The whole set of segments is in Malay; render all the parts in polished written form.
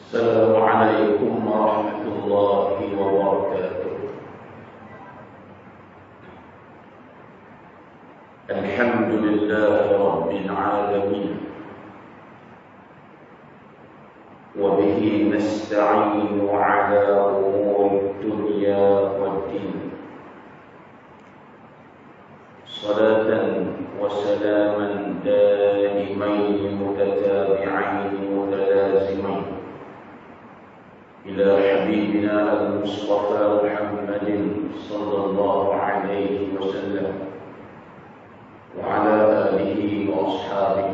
السلام عليكم ورحمة الله وبركاته. الحمد لله رب العالمين، وبه نستعين على أمور الدنيا والدين. صلاة وسلاما دائمين متتابعين متلازمين إلى حبيبنا المصطفى محمد صلى الله عليه وسلم وعلى آله وأصحابه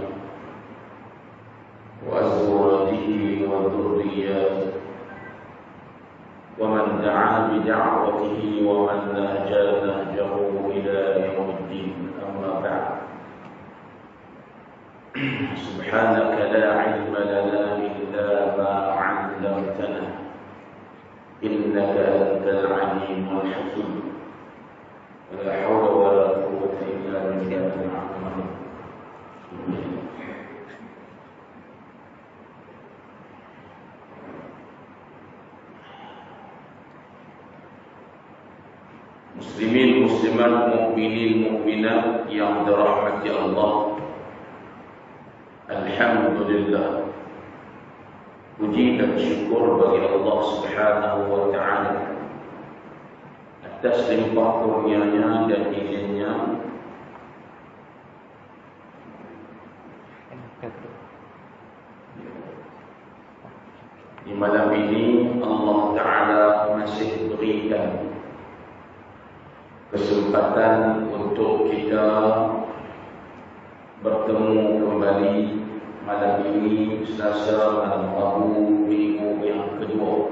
وأزواجه وذرياته ومن دعا بدعوته ومن نهج نهجه إلى يوم الدين. أما بعد، سبحانك لا علم لنا إلا ما علمتنا إنك أنت العليم الحكيم. ولا حول ولا قوة إلا بالله العظيم. Muslimin, muslimat, mukminin, mukminat yang dirahmati Allah, alhamdulillah, puji dan syukur bagi Allah Subhanahu wa taala atas limpah kurnianya dan izinnya di malam ini. Allah taala masih berikan kesempatan untuk kita bertemu kembali malam ini, Selasa malam Rabu, minggu yang kedua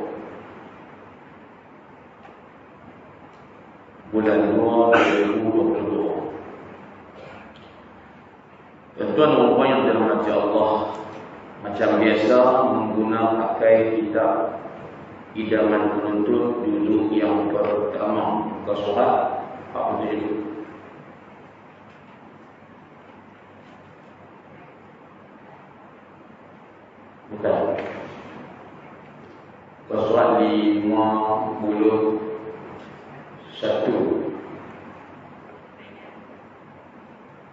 bulan 2 2022. Tuan-tuan dan puan yang dirahmati Allah, macam biasa menggunakan pakai kitab idaman penuntut duduk yang pertama, muka surat 47. Bukan. Surat 51.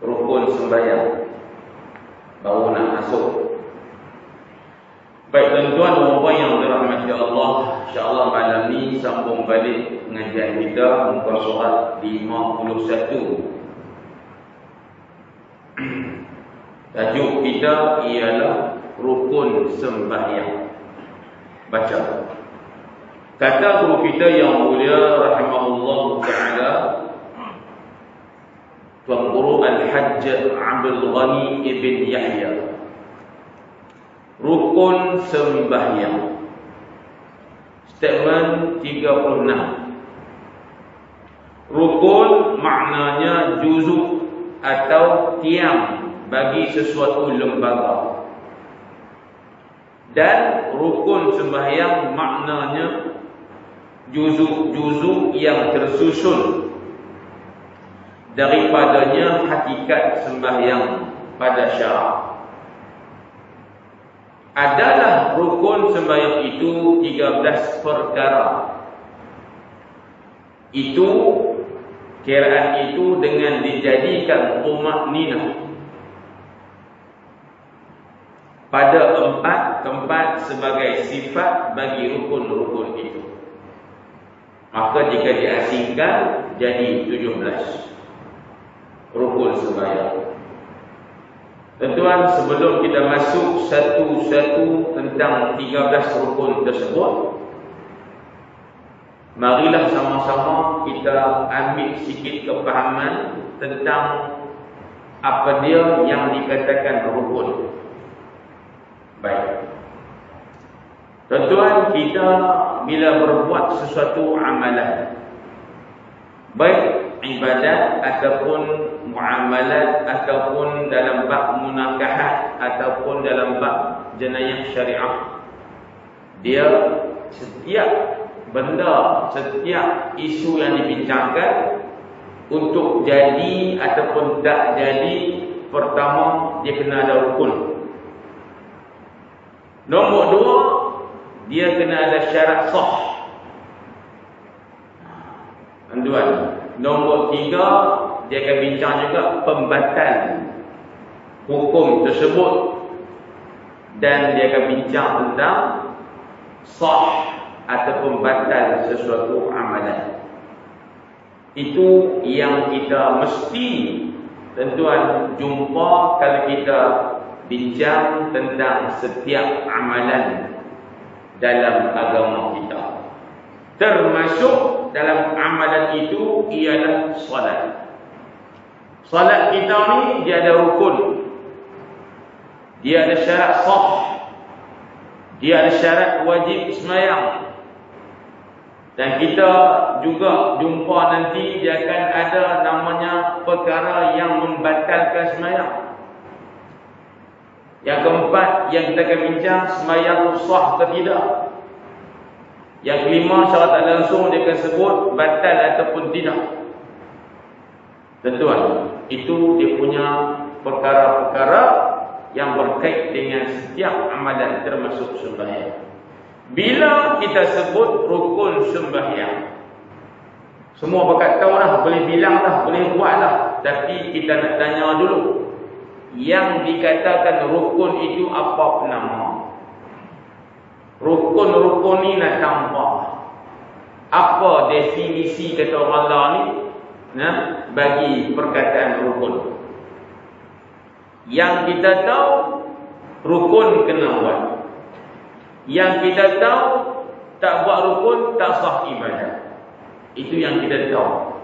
Rukun sembahyang baru nak masuk. Baik tuan-tuan dan puan yang dirahmati Allah, insya-Allah malam ni sambung balik pengajian kita muka surat 51. Tajuk kita ialah rukun sembahyang. Baca. Kata guru kita yang mulia rahimahullah taala, Tuan Guru Al-Hajj Abdul Ghani ibn Yahya, rukun sembahyang. Statement 36. Rukun maknanya juzuk atau tiang bagi sesuatu lembaga. Dan rukun sembahyang maknanya juzuk-juzuk yang tersusun daripadanya hakikat sembahyang pada syarak. Adalah rukun sembahyang itu 13 perkara. Itu kiraan itu dengan dijadikan tumakninah pada 4 tempat sebagai sifat bagi rukun-rukun itu. Maka jika diasingkan jadi 17 rukun sembahyang. Tuan-tuan, sebelum kita masuk satu-satu tentang 13 rukun tersebut, marilah sama-sama kita ambil sikit kepahaman tentang apa dia yang dikatakan rukun. Baik. Tuan-tuan, kita bila berbuat sesuatu amalan, baik ibadat ataupun muamalat ataupun dalam bab munakahat ataupun dalam bab jenayah syariah, dia setiap benda, setiap isu yang dibincangkan untuk jadi ataupun tak jadi, pertama dia kena ada rukun. Nombor dua, dia kena ada syarat sah. Tuan, nombor 3, dia akan bincang juga pembatal hukum tersebut, dan dia akan bincang tentang sah ataupun batal sesuatu amalan. Itu yang kita mesti tuan jumpa kalau kita bincang tentang setiap amalan dalam agama kita. Termasuk dalam amalan itu ialah solat. Solat kita ni dia ada rukun, dia ada syarat sah, dia ada syarat wajib sembahyang. Dan kita juga jumpa nanti dia akan ada namanya perkara yang membatalkan sembahyang. Yang keempat yang kita akan bincang, sembahyang sah atau tidak. Yang kelima, secara tak langsung dia akan sebut batal ataupun tidak. Tuan, itu dia punya perkara-perkara yang berkait dengan setiap amalan termasuk sembahyang. Bila kita sebut rukun sembahyang, semua bakat tahu lah, boleh bilang lah, boleh buat lah. Tapi kita nak tanya dulu, yang dikatakan rukun itu apa nama? Rukun-rukun ni nak tambah. Apa definisi kata orang Allah ni bagi perkataan rukun? Yang kita tahu, rukun kena buat. Yang kita tahu, tak buat rukun tak sah ibadah. Itu yang kita tahu.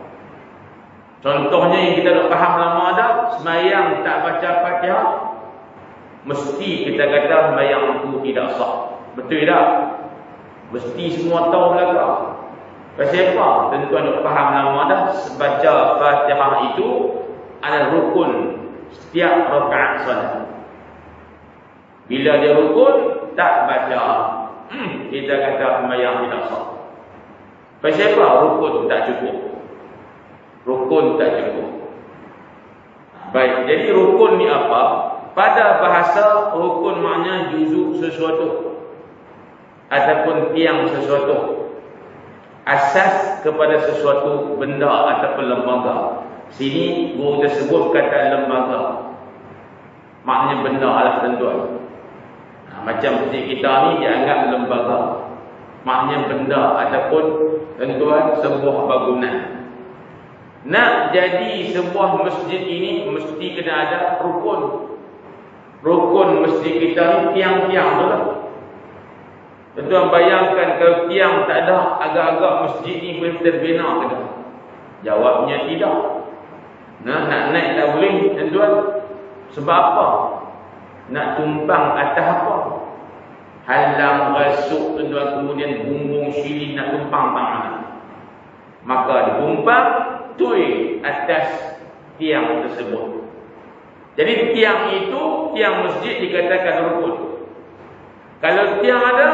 Contohnya yang kita dah faham lama dah, sembahyang tak baca Fatihah, mesti kita kata sembahyang itu tidak sah. Betul tak? Mesti semua tahu belakang. Pasal apa? Tuan-tuan dah faham lama dah, baca Fatihah itu adalah rukun setiap rakaat solat. Bila dia rukun, tak baca, kita kata sembahyang tidak sah. Pasal apa? Rukun tak cukup. Rukun tak cukup. Baik, jadi rukun ni apa? Pada bahasa, rukun maknanya juzuk sesuatu ataupun tiang sesuatu, asas kepada sesuatu benda ataupun lembaga. Sini guru tersebut kata lembaga, maknanya benda lah tuan-tuan. Macam masjid kita ni dia anggap lembaga, maknanya benda ataupun tuan-tuan sebuah bangunan. Nak jadi sebuah masjid ini mesti kena ada rukun. Rukun masjid kita ni tiang-tiang tu lah. Tuan-tuan bayangkan kalau tiang tak ada, agak-agak masjid ni boleh terbina ke tak? Jawabnya tidak. Nak naik tak boleh tuan-tuan. Sebab apa? Nak tumpang atas apa? Halang rasuk tuan-tuan, kemudian bumbung silin nak tumpang tangan. Maka dibumpang tui atas tiang tersebut. Jadi tiang itu, tiang masjid dikatakan rukun. Kalau tiang ada,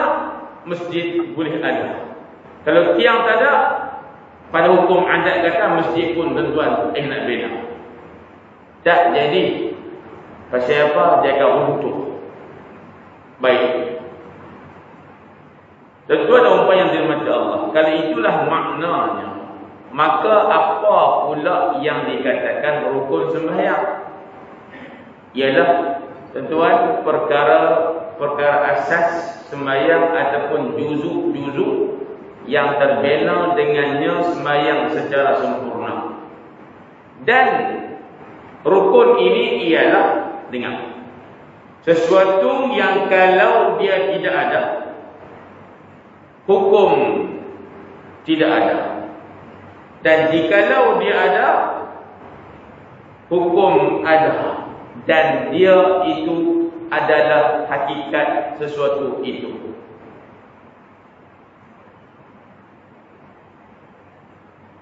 masjid boleh ada. Kalau tiang tak ada, pada hukum adat kata masjid pun tuan-tuan nak bina. Tak jadi. Pasal apa? Jaga runtuh. Baik. Tuan-tuan dan puan yang dirahmati Allah, kalau itulah maknanya, maka apa pula yang dikatakan rukun sembahyang? Ialah tuan-tuan perkara asas sembahyang ataupun juzuk-juzuk yang terbina dengannya sembahyang secara sempurna. Dan rukun ini ialah dengan sesuatu yang kalau dia tidak ada, hukum tidak ada. Dan jikalau dia ada, hukum ada. Dan dia itu adalah hakikat sesuatu itu.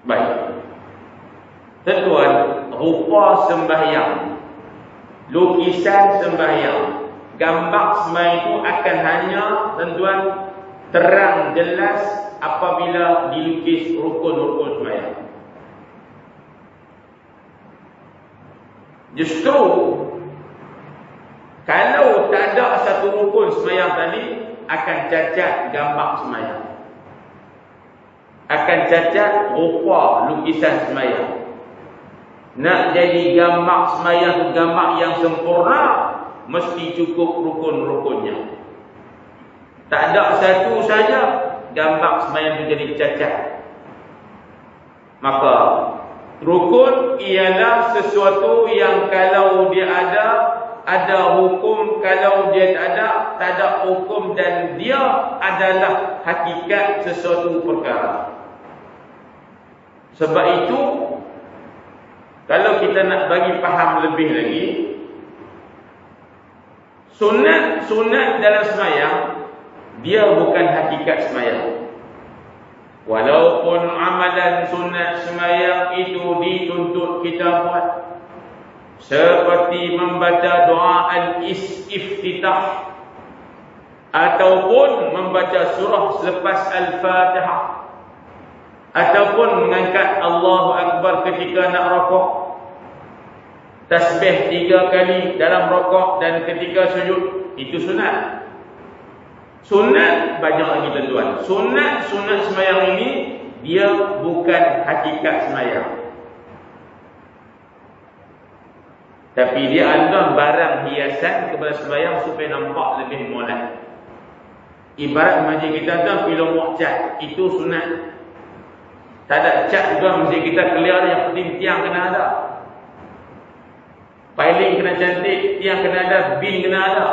Baik. Tuan, rupa sembahyang, lukisan sembahyang, gambar sembahyang itu akan hanya tuan terang jelas apabila dilukis rukun-rukun sembahyang. Justru kalau tak ada satu rukun sembahyang tadi, akan cacat gambar semayang, akan cacat rupa lukisan semayang. Nak jadi gambar semayang, gambar yang sempurna, mesti cukup rukun-rukunnya. Tak ada satu saja, gambar semayang itu jadi cacat. Maka rukun ialah sesuatu yang kalau dia ada hukum, kalau dia tak ada hukum, dan dia adalah hakikat sesuatu perkara. Sebab itu, kalau kita nak bagi faham lebih lagi, sunat dalam semayang, dia bukan hakikat semayang. Walaupun amalan sunat semayang itu dituntut kita buat, seperti membaca doa al-istiftah ataupun membaca surah selepas al-Fatihah, ataupun mengangkat Allahu Akbar ketika nak rokok, tasbih 3 kali dalam rokok dan ketika sujud, itu sunat. Sunat banyak lagi tuan-tuan. Sunat semayang ini dia bukan hakikat semayang, tapi dia adalah barang hiasan kepada semayang supaya nampak lebih molek. Ibarat masjid kita tu film cat, itu sunat. Tak ada cat juga masjid kita clear, yang penting tiang kena ada, piling kena cantik, tiang kena ada, bin kena ada.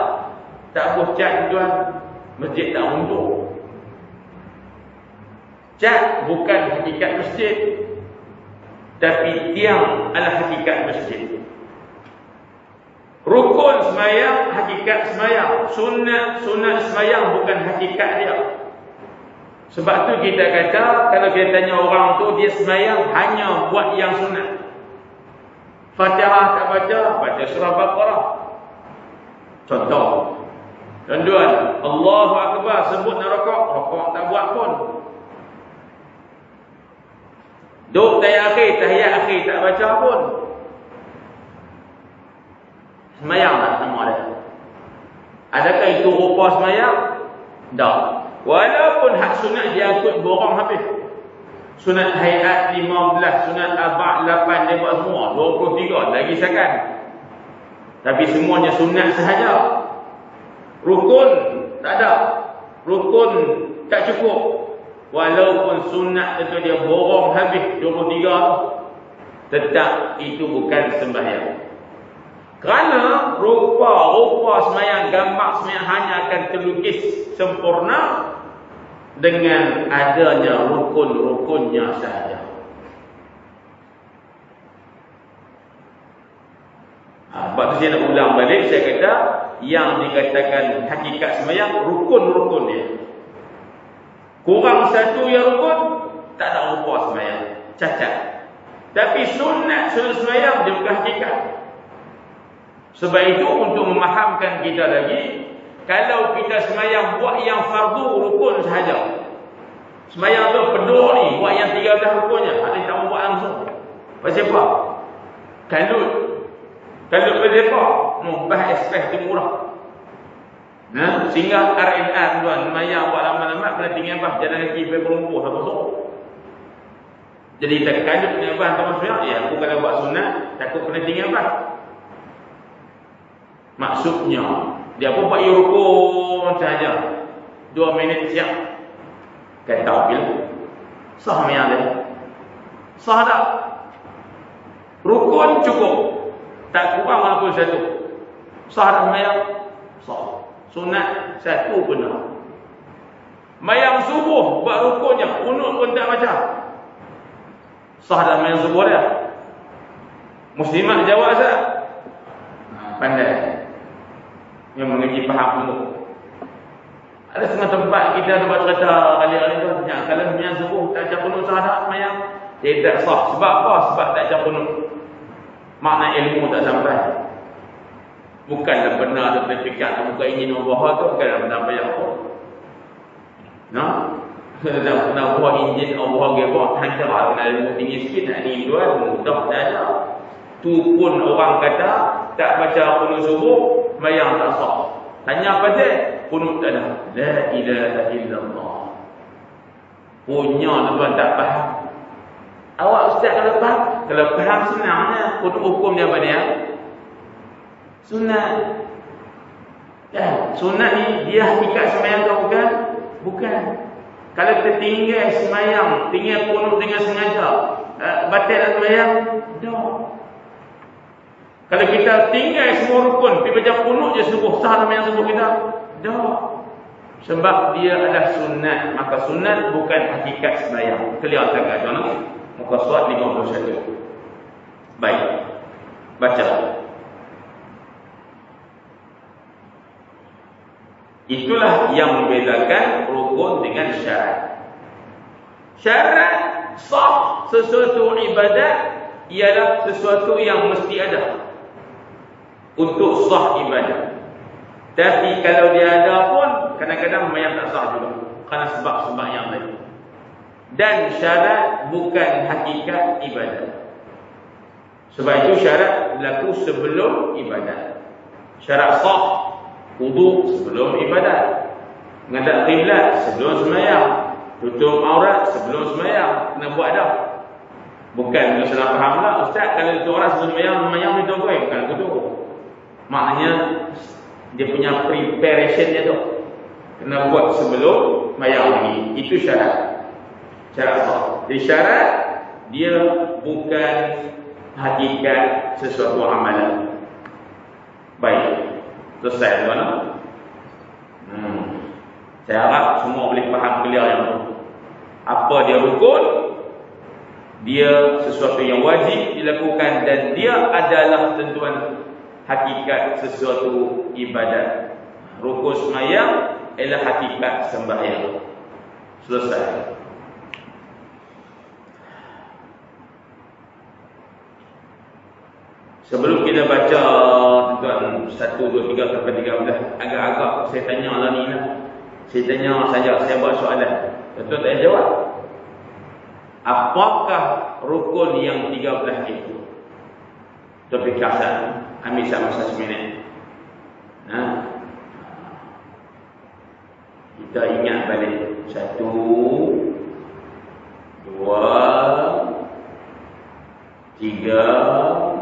Tak boleh cat tuan, masjid tak untung. Cat bukan hakikat masjid, tapi tiang adalah hakikat masjid. Rukun semayang, hakikat semayang. Sunat semayang bukan hakikat dia. Sebab tu kita kata, kalau kita tanya orang tu, dia semayang hanya buat yang sunat. Fatihah tak baca surah Baqarah. Contoh, tuan-tuan, Allahu Akbar sebut nak rokok tak buat pun. Duk tahiyat akhir tak baca pun. Semayang tak nama dia? Adakah itu rupa semayang? Tak. Walaupun hak sunat dia ikut borong habis. Sunat hayat 15, sunat abad 8, dia buat semua 23, lagi sekan. Tapi semuanya sunat sahaja. Rukun tak ada. Rukun tak cukup. Walaupun sunat itu dia borong habis 23, tetap itu bukan sembahyang. Kerana rupa semayang, gambar semayang hanya akan terlukis sempurna dengan adanya rukun-rukunnya sahaja. Sebab tu saya nak ulang balik, saya kata yang dikatakan hakikat semayang, rukun-rukun dia. Kurang satu yang rukun, tak ada rupa semayang, cacat. Tapi sunat semayang dia bukan hakikat. Sebab itu untuk memahamkan kita lagi, kalau kita semayang buat yang fardu rukun sahaja, semayang tu penuh ni buat yang 13 rukunnya, ada tak buat langsung. Pasal apa? Kalut berdepa, bahas SPH tu murah. Nah, sehingga RNR tuan semayang buat lama-lama kena tinggal bah jalan kaki pergi berumpuh satu sok. Jadi tak kalut dengan bah tak masuk ya, aku kalau buat sunat takut kena tinggal bah. Maksudnya dia pun buat rukun saja, 2 minit siap. Kata bila sah semayang dia, sah tak? Rukun cukup, tak kurang walaupun satu. Sah tak semayang? Sah. Sunat satu benar. Mayang subuh buat rukunnya, kunut pun tak baca, sah tak mayang subuh dia? Muslimat jawab tak? Pandai yang mengerti faham dulu. Ada setengah tempat kita buat cerita kali-kali tu, kalau mayang subuh tak baca kunut sah tak mayang? Dia tak sah. Sebab apa? Sebab tak baca kunut. Makna ilmu tak sampai. Bukanlah benar sertifikat tak buka izin Allah tu, bukanlah benar bayar pun. Nah, tak benar buat izin Allah gebak hantar kena ilmu tinggi sikit nak ni tuan, mudah tak ada. Tu pun orang kata tak baca kunut subuh mayang tak sah. Tanya apa dia? Kunut tak ada. La ilaha illallah. Punya tuan tak faham. Awak ustaz kalau faham? Kalau faham senangnya. Kunut hukum dia apa dia? Sunat. Ya, sunat ni dia hakikat sembahyang ke bukan? Bukan. Kalau kita tinggal sembahyang, tinggal kunut dengan sengaja, batal sembahyang? Tak. Kalau kita tinggal semua rukun, pergi baca kunut je subuh, sah sembahyang subuh kita? Tak. Sebab dia adalah sunat. Maka sunat bukan hakikat sembahyang. Clear sangat tuan-tuan. Muka surat 51. Baik. Baca. Itulah yang membedakan rukun dengan syarat. Syarat sah sesuatu ibadat ialah sesuatu yang mesti ada untuk sah ibadat. Tapi kalau dia ada pun kadang-kadang mayat tak sah juga kerana sebab-sebab yang lain. Dan syarat bukan hakikat ibadat. Sebab itu syarat berlaku sebelum ibadat. Syarat sah wudu sebelum ibadat, menghadap kiblat sebelum sembahyang, tutup aurat sebelum sembahyang, kena buat dah. Bukan salah faham lah ustaz, kalau tutup aurat sebelum sembahyang ni tuan bukan begitu. Maknanya dia punya preparation dia tu kena buat sebelum sembahyang lagi. Itu syarat. Syarat sah. Jadi syarat dia bukan hakikat sesuatu amalan. Baik. Selesai tuan. Saya harap semua boleh faham clear yang tu. Apa dia rukun? Dia sesuatu yang wajib dilakukan dan dia adalah ketentuan hakikat sesuatu ibadat. Rukun sembahyang ialah hakikat sembahyang. Selesai. Sebelum kita baca tuan 1, 2, 3 sampai 13, agak-agak saya tanya lah ni lah. Saya tanya saja, saya buat soalan. Tuan tak jawab. Apakah rukun yang 13 itu? Topik kasar. Ambil masa seminit. Kita ingat balik. 1, 2, 3,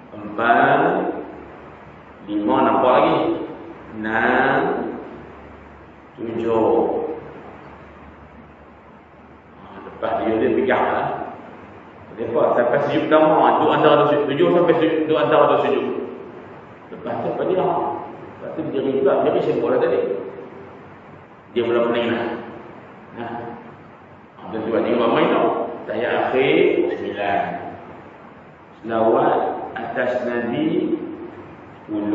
4, 5, nampak lagi 6, 7. Lepas dia pegang lah. Lepas sampai sujud pertama, tu antara sujud 7 sampai sujud, tu antara sujud. Lepas tu apa dia? Lepas tu dia juga, dia bisa bola tadi. Dia mula pening lah. Dia tu tengok apa main tau. Tahiyat akhir 9. Selawat atas Nabi 10.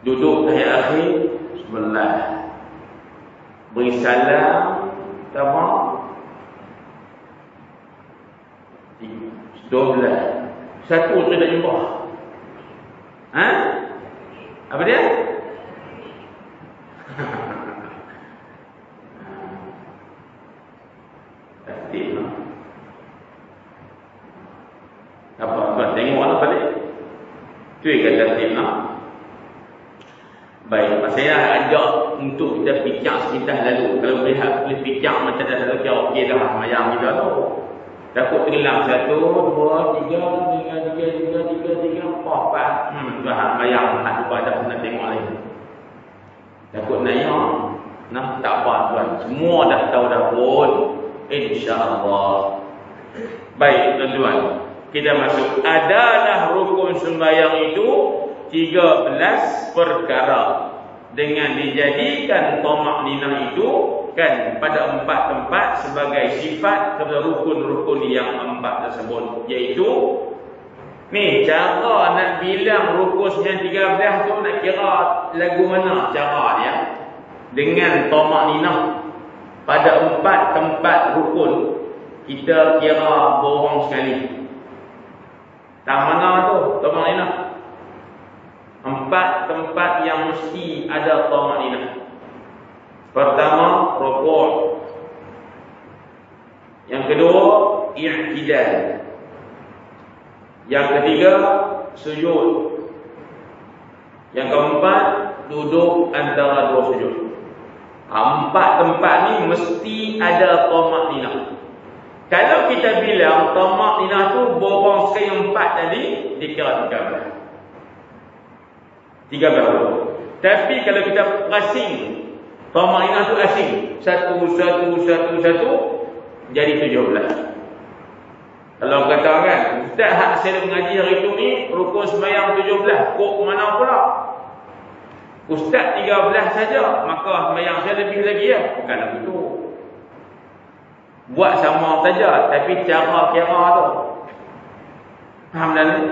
Duduk tahiyat akhir 11. Beri salam pertama 12. Satu tu tak jumpa. Apa dia? Tertib lah. Apa tuan tengoklah balik. Tu yang tertib lah. Baik, saya ajak untuk kita fikir sekitar lalu. Kalau boleh fikir macam dah lalu, kira okey dah semayang kita tu. Takut tenggelam 1, 2, 3, 4. Dah semayang, nak lupa dah nak tengok lagi. Takut nanya, tak apa tuan. Semua dah tahu dah pun. InsyaAllah. Baik tuan-tuan, kita masuk. Adalah rukun sembahyang itu 13 perkara dengan dijadikan tamak ninah itu kan pada 4 tempat sebagai sifat kepada rukun-rukun yang 4 tersebut, iaitu ni cara nak bilang rukun yang 13 tu nak kira lagu mana cara dia dengan tamak ninah pada 4 tempat rukun. Kita kira bohong sekali. Tak mana tu tamak ninah? 4 tempat yang mesti ada tamak-ninah. Pertama, rukuk. Yang kedua, i'tidal. Yang ketiga, sujud. Yang keempat, duduk antara dua sujud. Empat tempat ni mesti ada tamak-ninah. Kalau kita bilang tamak-ninah tu borong sekali empat tadi, dikira 13 rukun. Tapi kalau kita asing, tamak-ninah tu asing, satu, jadi 17. Kalau kata kan, Ustaz hak saya mengaji hari tu ni rukun sembahyang 17, kok mana pula? Ustaz 13 saja, maka sembahyang saya lebih lagi ya? Bukan begitu. Buat sama saja, tapi cara kira tu. Faham dah ni?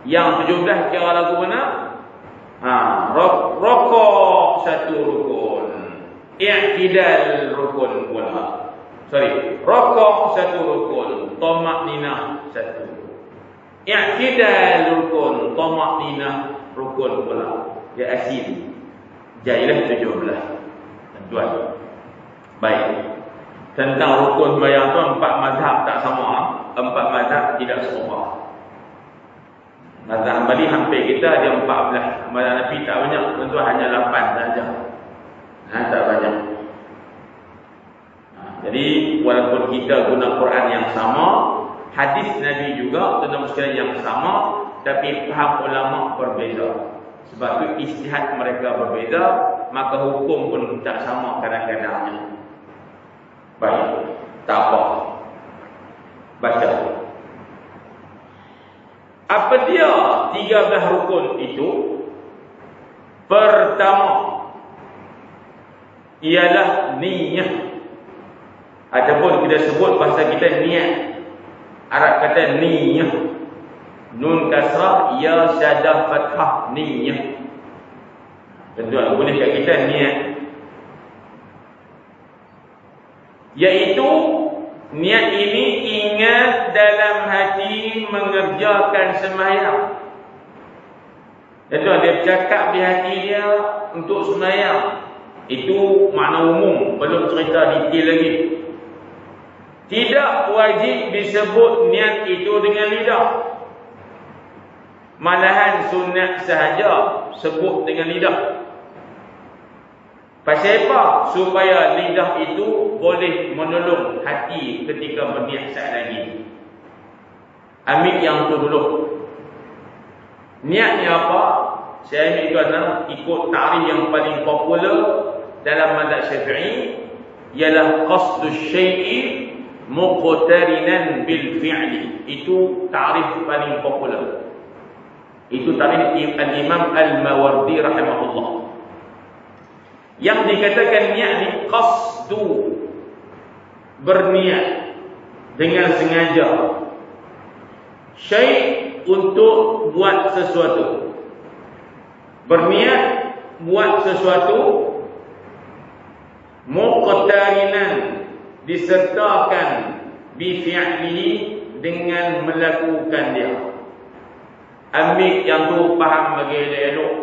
Yang 17 kira lagu mana? Rokok satu rukun, i'tidal rukun pula. Rokok satu rukun, tamak-ninah satu. I'tidal rukun, tamak-ninah rukun pula. Dia asin. Jadilah 17. Tuan. Baik. Tentang rukun sembahyang tu, 4 mazhab tak sama. 4 mazhab tidak serupa. Mazhab Hambali hampir kita ada 14. Mazhab Nabi tak banyak, tentu hanya 8 saja. Tak banyak. Jadi walaupun kita guna Quran yang sama, hadis Nabi juga tentang sekalian yang sama, tapi faham ulama berbeza. Sebab itu ijtihad mereka berbeza, maka hukum pun tak sama kadang-kadangnya. Baik, tak apa. Baca. Apa dia 13 rukun itu? Pertama ialah niat. Ataupun kita sebut bahasa kita niat. Arab kata niat. Nun kasrah, ya syadah fathah, niat. Tentu boleh kat kita niat. Iaitu niat ini ingat dalam hati mengerjakan sembahyang. Tentu dia bercakap di hati dia untuk sembahyang. Itu makna umum, belum cerita detail lagi. Tidak wajib disebut niat itu dengan lidah. Malahan sunat sahaja sebut dengan lidah. Pasal apa? Supaya lidah itu boleh menolong hati ketika berniat saat lagi. Ambil yang tu dulu. Niatnya apa? Saya ambil kerana ikut ta'rif yang paling popular dalam mazhab Syafi'i, ialah qasdus syai'i muqtarinan bil fi'li. Itu ta'rif paling popular. Itu ta'rif al-Imam Al-Mawardi rahimahullah. Yang dikatakan niat ni qasdu, berniat dengan sengaja. Syai' untuk buat sesuatu. Berniat buat sesuatu, muqtarinan disertakan bi fi'lihi dengan melakukan dia. Ambil yang tu faham bagi elok.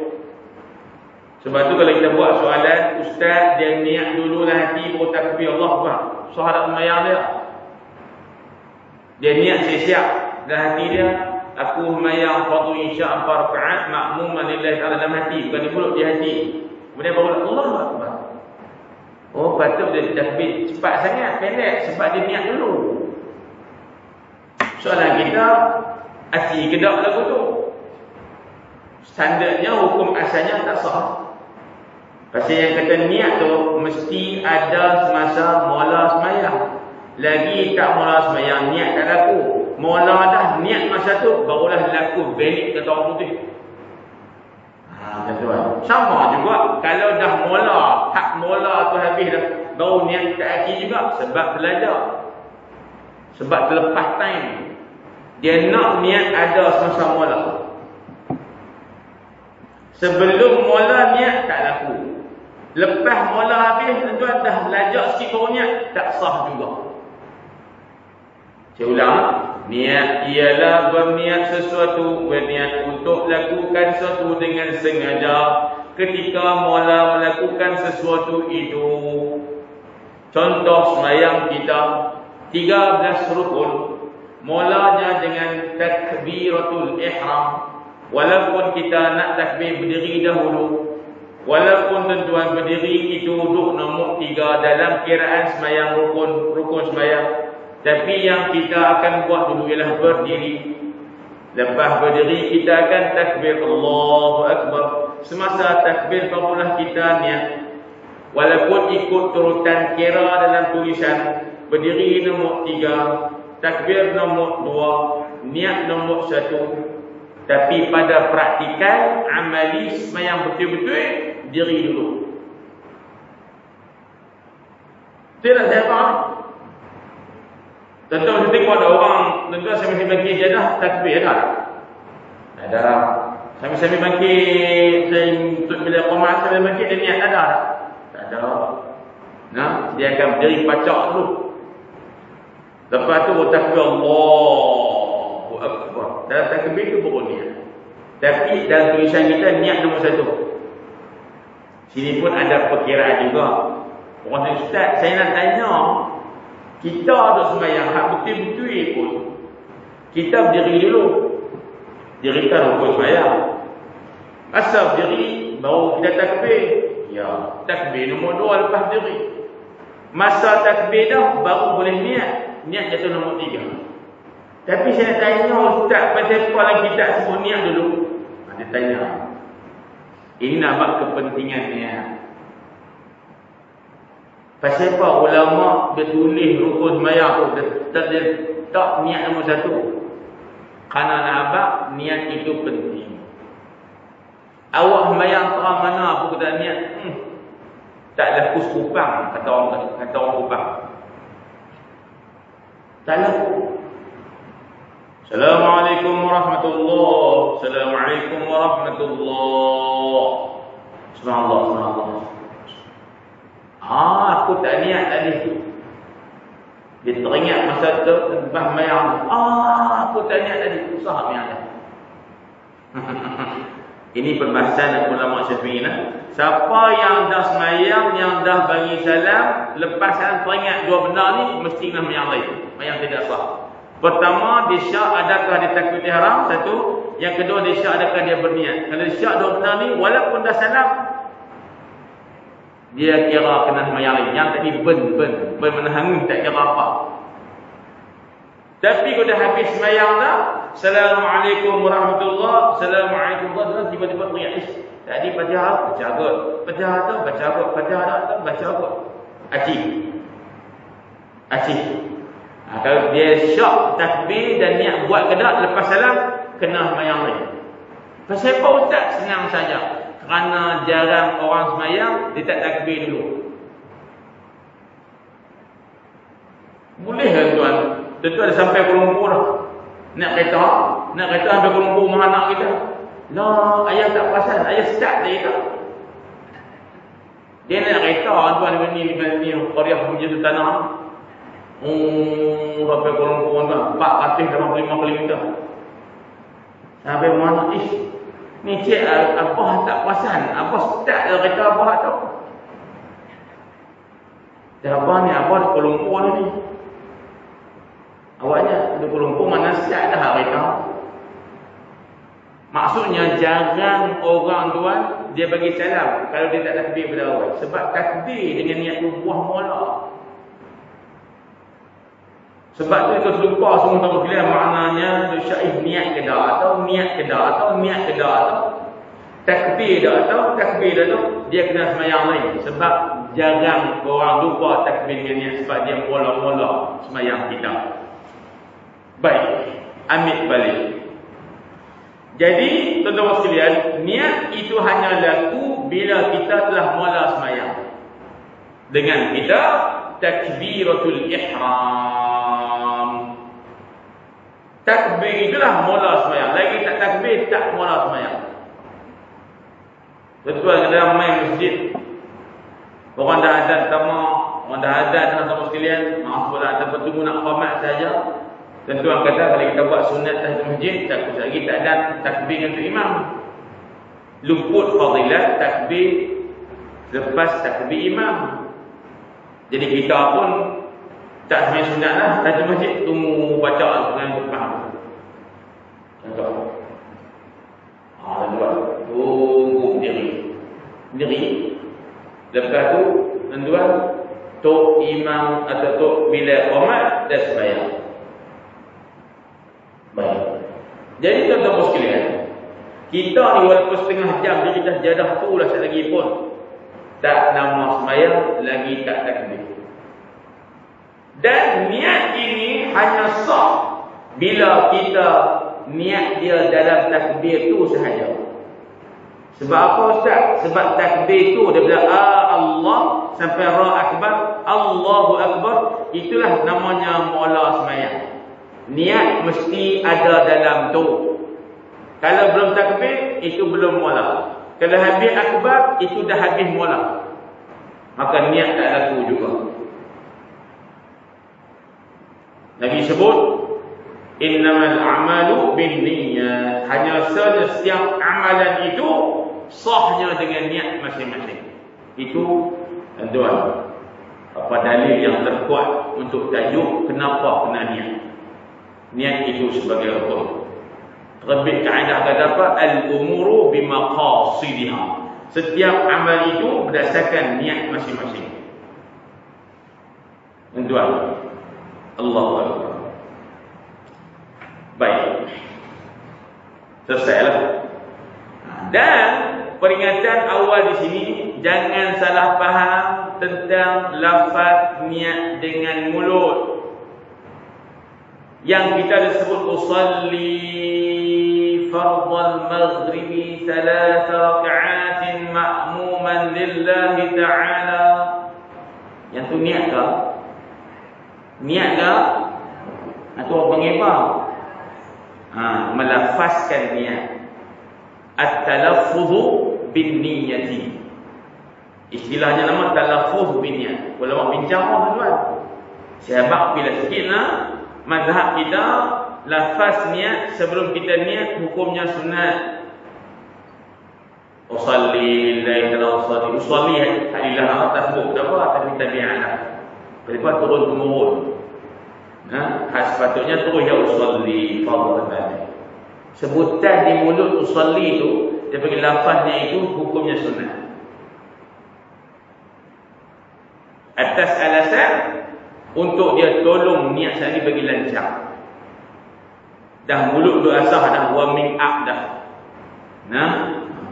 Sebab tu kalau kita buat soalan, ustaz dia niat dululah hati baru takbir Allah Akbar. Sahadat sembahyang dia. Dia niat siap-siap dalam hati dia, aku sembahyang fardu isya 4 rakaat makmuman lillahi ta'ala dalam hati, bukan di mulut, di hati. Kemudian baru Allah Akbar. Oh, patut dia takbir cepat sangat, pendek sebab dia niat dulu. Soalan kita, hati kedak lagu tu. Standardnya hukum asalnya tak sah. Pasal yang kata niat tu mesti ada semasa mula sembahyang. Lagi tak mula sembahyang, niat tak laku. Mula dah niat masa tu, barulah laku valid kata orang putih. Tuan. Sama juga kalau dah mula, hak mula tu habis dah, baru niat kat hati juga. Sebab belajar, sebab terlepas time. Dia nak niat ada semasa mula. Sebelum mula niat tak laku. Lepas mula habis, tuan dah belajar sikit baru niat, tak sah juga. Saya ulang, niat ialah berniat sesuatu, berniat untuk lakukan sesuatu dengan sengaja ketika mula melakukan sesuatu itu. Contoh sembahyang kita 13 rukun, mulanya dengan takbiratul ihram. Walaupun kita nak takbir berdiri dahulu, walaupun tuan-tuan berdiri itu duduk nombor 3 dalam kiraan sembahyang rukun sembahyang, tapi yang kita akan buat dulu ialah berdiri. Lepas berdiri kita akan takbir Allahu Akbar. Semasa takbir barulah kita niat. Walaupun ikut turutan kira dalam tulisan, berdiri nombor 3, takbir nombor 2, niat nombor 1. Tapi pada praktikal amali sembahyang betul-betul, diri dulu. Tidak saya faham. Tentu kita tengok ada orang, tentu saya mesti bagi dia dah takbir dah. Ada. Saya mesti bagi saya untuk bila qomat saya bagi dia niat ada. Tak ada. Nah, dia akan berdiri pacak dulu. Lepas tu takbir Allahu Akbar. Dalam takbir tu baru niat. Tapi dalam tulisan kita niat nombor 1. Sini pun ada perkiraan juga. Orang kata, Ustaz, saya nak tanya, kita ada sembahyang hak betul-betul pun, kita berdiri dulu. Dirikan rukun sembahyang. Asal berdiri, baru kita takbir. Ya, takbir nombor 2 lepas berdiri. Masa takbir dah, baru boleh niat. Niat jatuh nombor 3. Tapi saya nak tanya, Ustaz, pasal apa lagi kita sebut niat dulu? Dia tanya. Ini nampak kepentingannya. Pasal apa ulama bertulis rukun sembahyang tu tak niat nombor 1? Kerana nampak niat itu penting. Awak sembahyang terang mana apa kita niat? Tak laku sekupang, kata orang kupang. Tak laku. Assalamualaikum warahmatullahi. Assalamualaikum warahmatullahi. Subhanallah, subhanallah. Aku tak niat tadi tu. Dia teringat masa tu lepas mayang. Aku tak niat tadi. Susah niat. Ini perbahasan ulama Syafi'i lah. Siapa yang dah semayang, yang dah bagi salam, lepas salam teringat dua benda ni, mestilah mayang lain. Mayang tidak sah. Pertama, dia syak adakah dia takbir ihram? Satu. Yang kedua, dia syak adakah dia berniat? Kalau dia syak dua benda ni, walaupun dah salam, dia kira kena semayang lain. Yang tadi ben menahan tak kira apa. Tapi kalau dah habis semayang dah, Assalamualaikum warahmatullahi, Assalamualaikum warahmatullahi, tiba-tiba teriak, tadi baca apa? Baca apa? Baca apa? Baca apa? Baca apa? Baca apa? Acik. Kalau dia syak takbir dan niat buat kedak lepas salam, kena semayang lain. Pasal apa Ustaz? Senang saja. Kerana jarang orang semayang, dia tak takbir dulu. Boleh kan tuan? Tentu ada sampai Kuala Lumpur dah. Nak kereta sampai Kuala Lumpur rumah anak kita. Lah, ayah tak perasan, ayah start dia kata. Dia nak kereta tuan ni Korea punya tu tanah. Sampai Kuala Lumpur tuan, 485 km. Sampai rumah anak, ni cik Abah tak perasan, Abah start dia kereta Abah tu. Abah ni, Abah di Kuala Lumpur ni. Awaknya di Kuala Lumpur mana start dah kereta. Maksudnya jarang orang tuan dia bagi salam kalau dia tak takbir pada awal. Sebab takbir dengan niat tu buah mula. Sebab tu kita lupa semua tahu kalian maknanya syaih niat ke dah atau niat ke dah atau niat ke dah atau takbir dah atau takbir dah tu dia kena semayang lain. Sebab jarang orang lupa takbir dengan niat sebab dia mula-mula semayang kita. Baik, ambil balik. Jadi, tuan-tuan sekalian, niat itu hanya laku bila kita telah mula semayang. Dengan kita takbiratul ihram. Takbir itulah mula semayang. Lagi tak takbir, tak mula semayang. Tuan-tuan dalam main masjid, orang dah azan pertama, orang dah azan tuan-tuan sekalian, maaf pula tempat tunggu nak qamat saja. Tuan-tuan kata kalau kita buat sunat tahiyat masjid, tak usah lagi tak ada takbir untuk imam. Luput fadilat takbir lepas takbir imam. Jadi kita pun tak sembahyang sunat lah tahiyat masjid, tunggu baca dengan faham. Contoh. sendiri. Lepas tu tuan-tuan, tok imam atau tok bila qomat dah sembahyang. Baik. Jadi tuan-tuan sekalian, kita ni walaupun setengah jam dia kita jadah tu lah lagi pun tak nama sembahyang, lagi tak takbir. Dan niat ini hanya sah bila kita niat dia dalam takbir tu sahaja. Sebab apa Ustaz? Sebab takbir tu daripada Allah sampai Ra Akbar, Allahu Akbar, itulah namanya mula sembahyang. Niat mesti ada dalam tu. Kalau belum takbir, itu belum mula. Kalau habis akbar, itu dah habis mula. Maka niat tak laku juga. Nabi sebut, innamal a'malu binniyat. Hanya saja setiap amalan itu sahnya dengan niat masing-masing. Itu tuan, apa dalil yang terkuat untuk tajuk kenapa kena niat. Niat itu sebagai rukun. Terlebih kaedah kata apa? Al-umuru bimaqasidiha. Setiap amal itu berdasarkan niat masing-masing. Tuan, Allahu Akbar. Baik. Selesailah. Dan peringatan awal di sini, jangan salah faham tentang lafaz niat dengan mulut. Yang kita disebut usalli fardal maghribi 3 raka'atin ma'muman lillahi ta'ala. Yang tu niat ke? Niat ke? Atau orang panggil apa? Melafazkan niat. At-talaffuz bin niyati. Istilahnya nama talaffuz bin niyat. Ulama bincang tuan-tuan. Saya bak bila sikitlah. Mazhab kita, lafaz niat sebelum kita niat hukumnya sunat. Usalli lillahi ta'ala usalli. Usalli lillahi ta'ala sebut apa? Tapi tabi'alah. Lepas turun temurun. Sepatutnya terus ya usalli fardhu al-fajr. Sebutan di mulut usalli itu, dia bagi lafaznya itu hukumnya sunat. Atas alasan untuk dia tolong niat saya bagi lancar. Dah mulut tu asah dah warming up dah.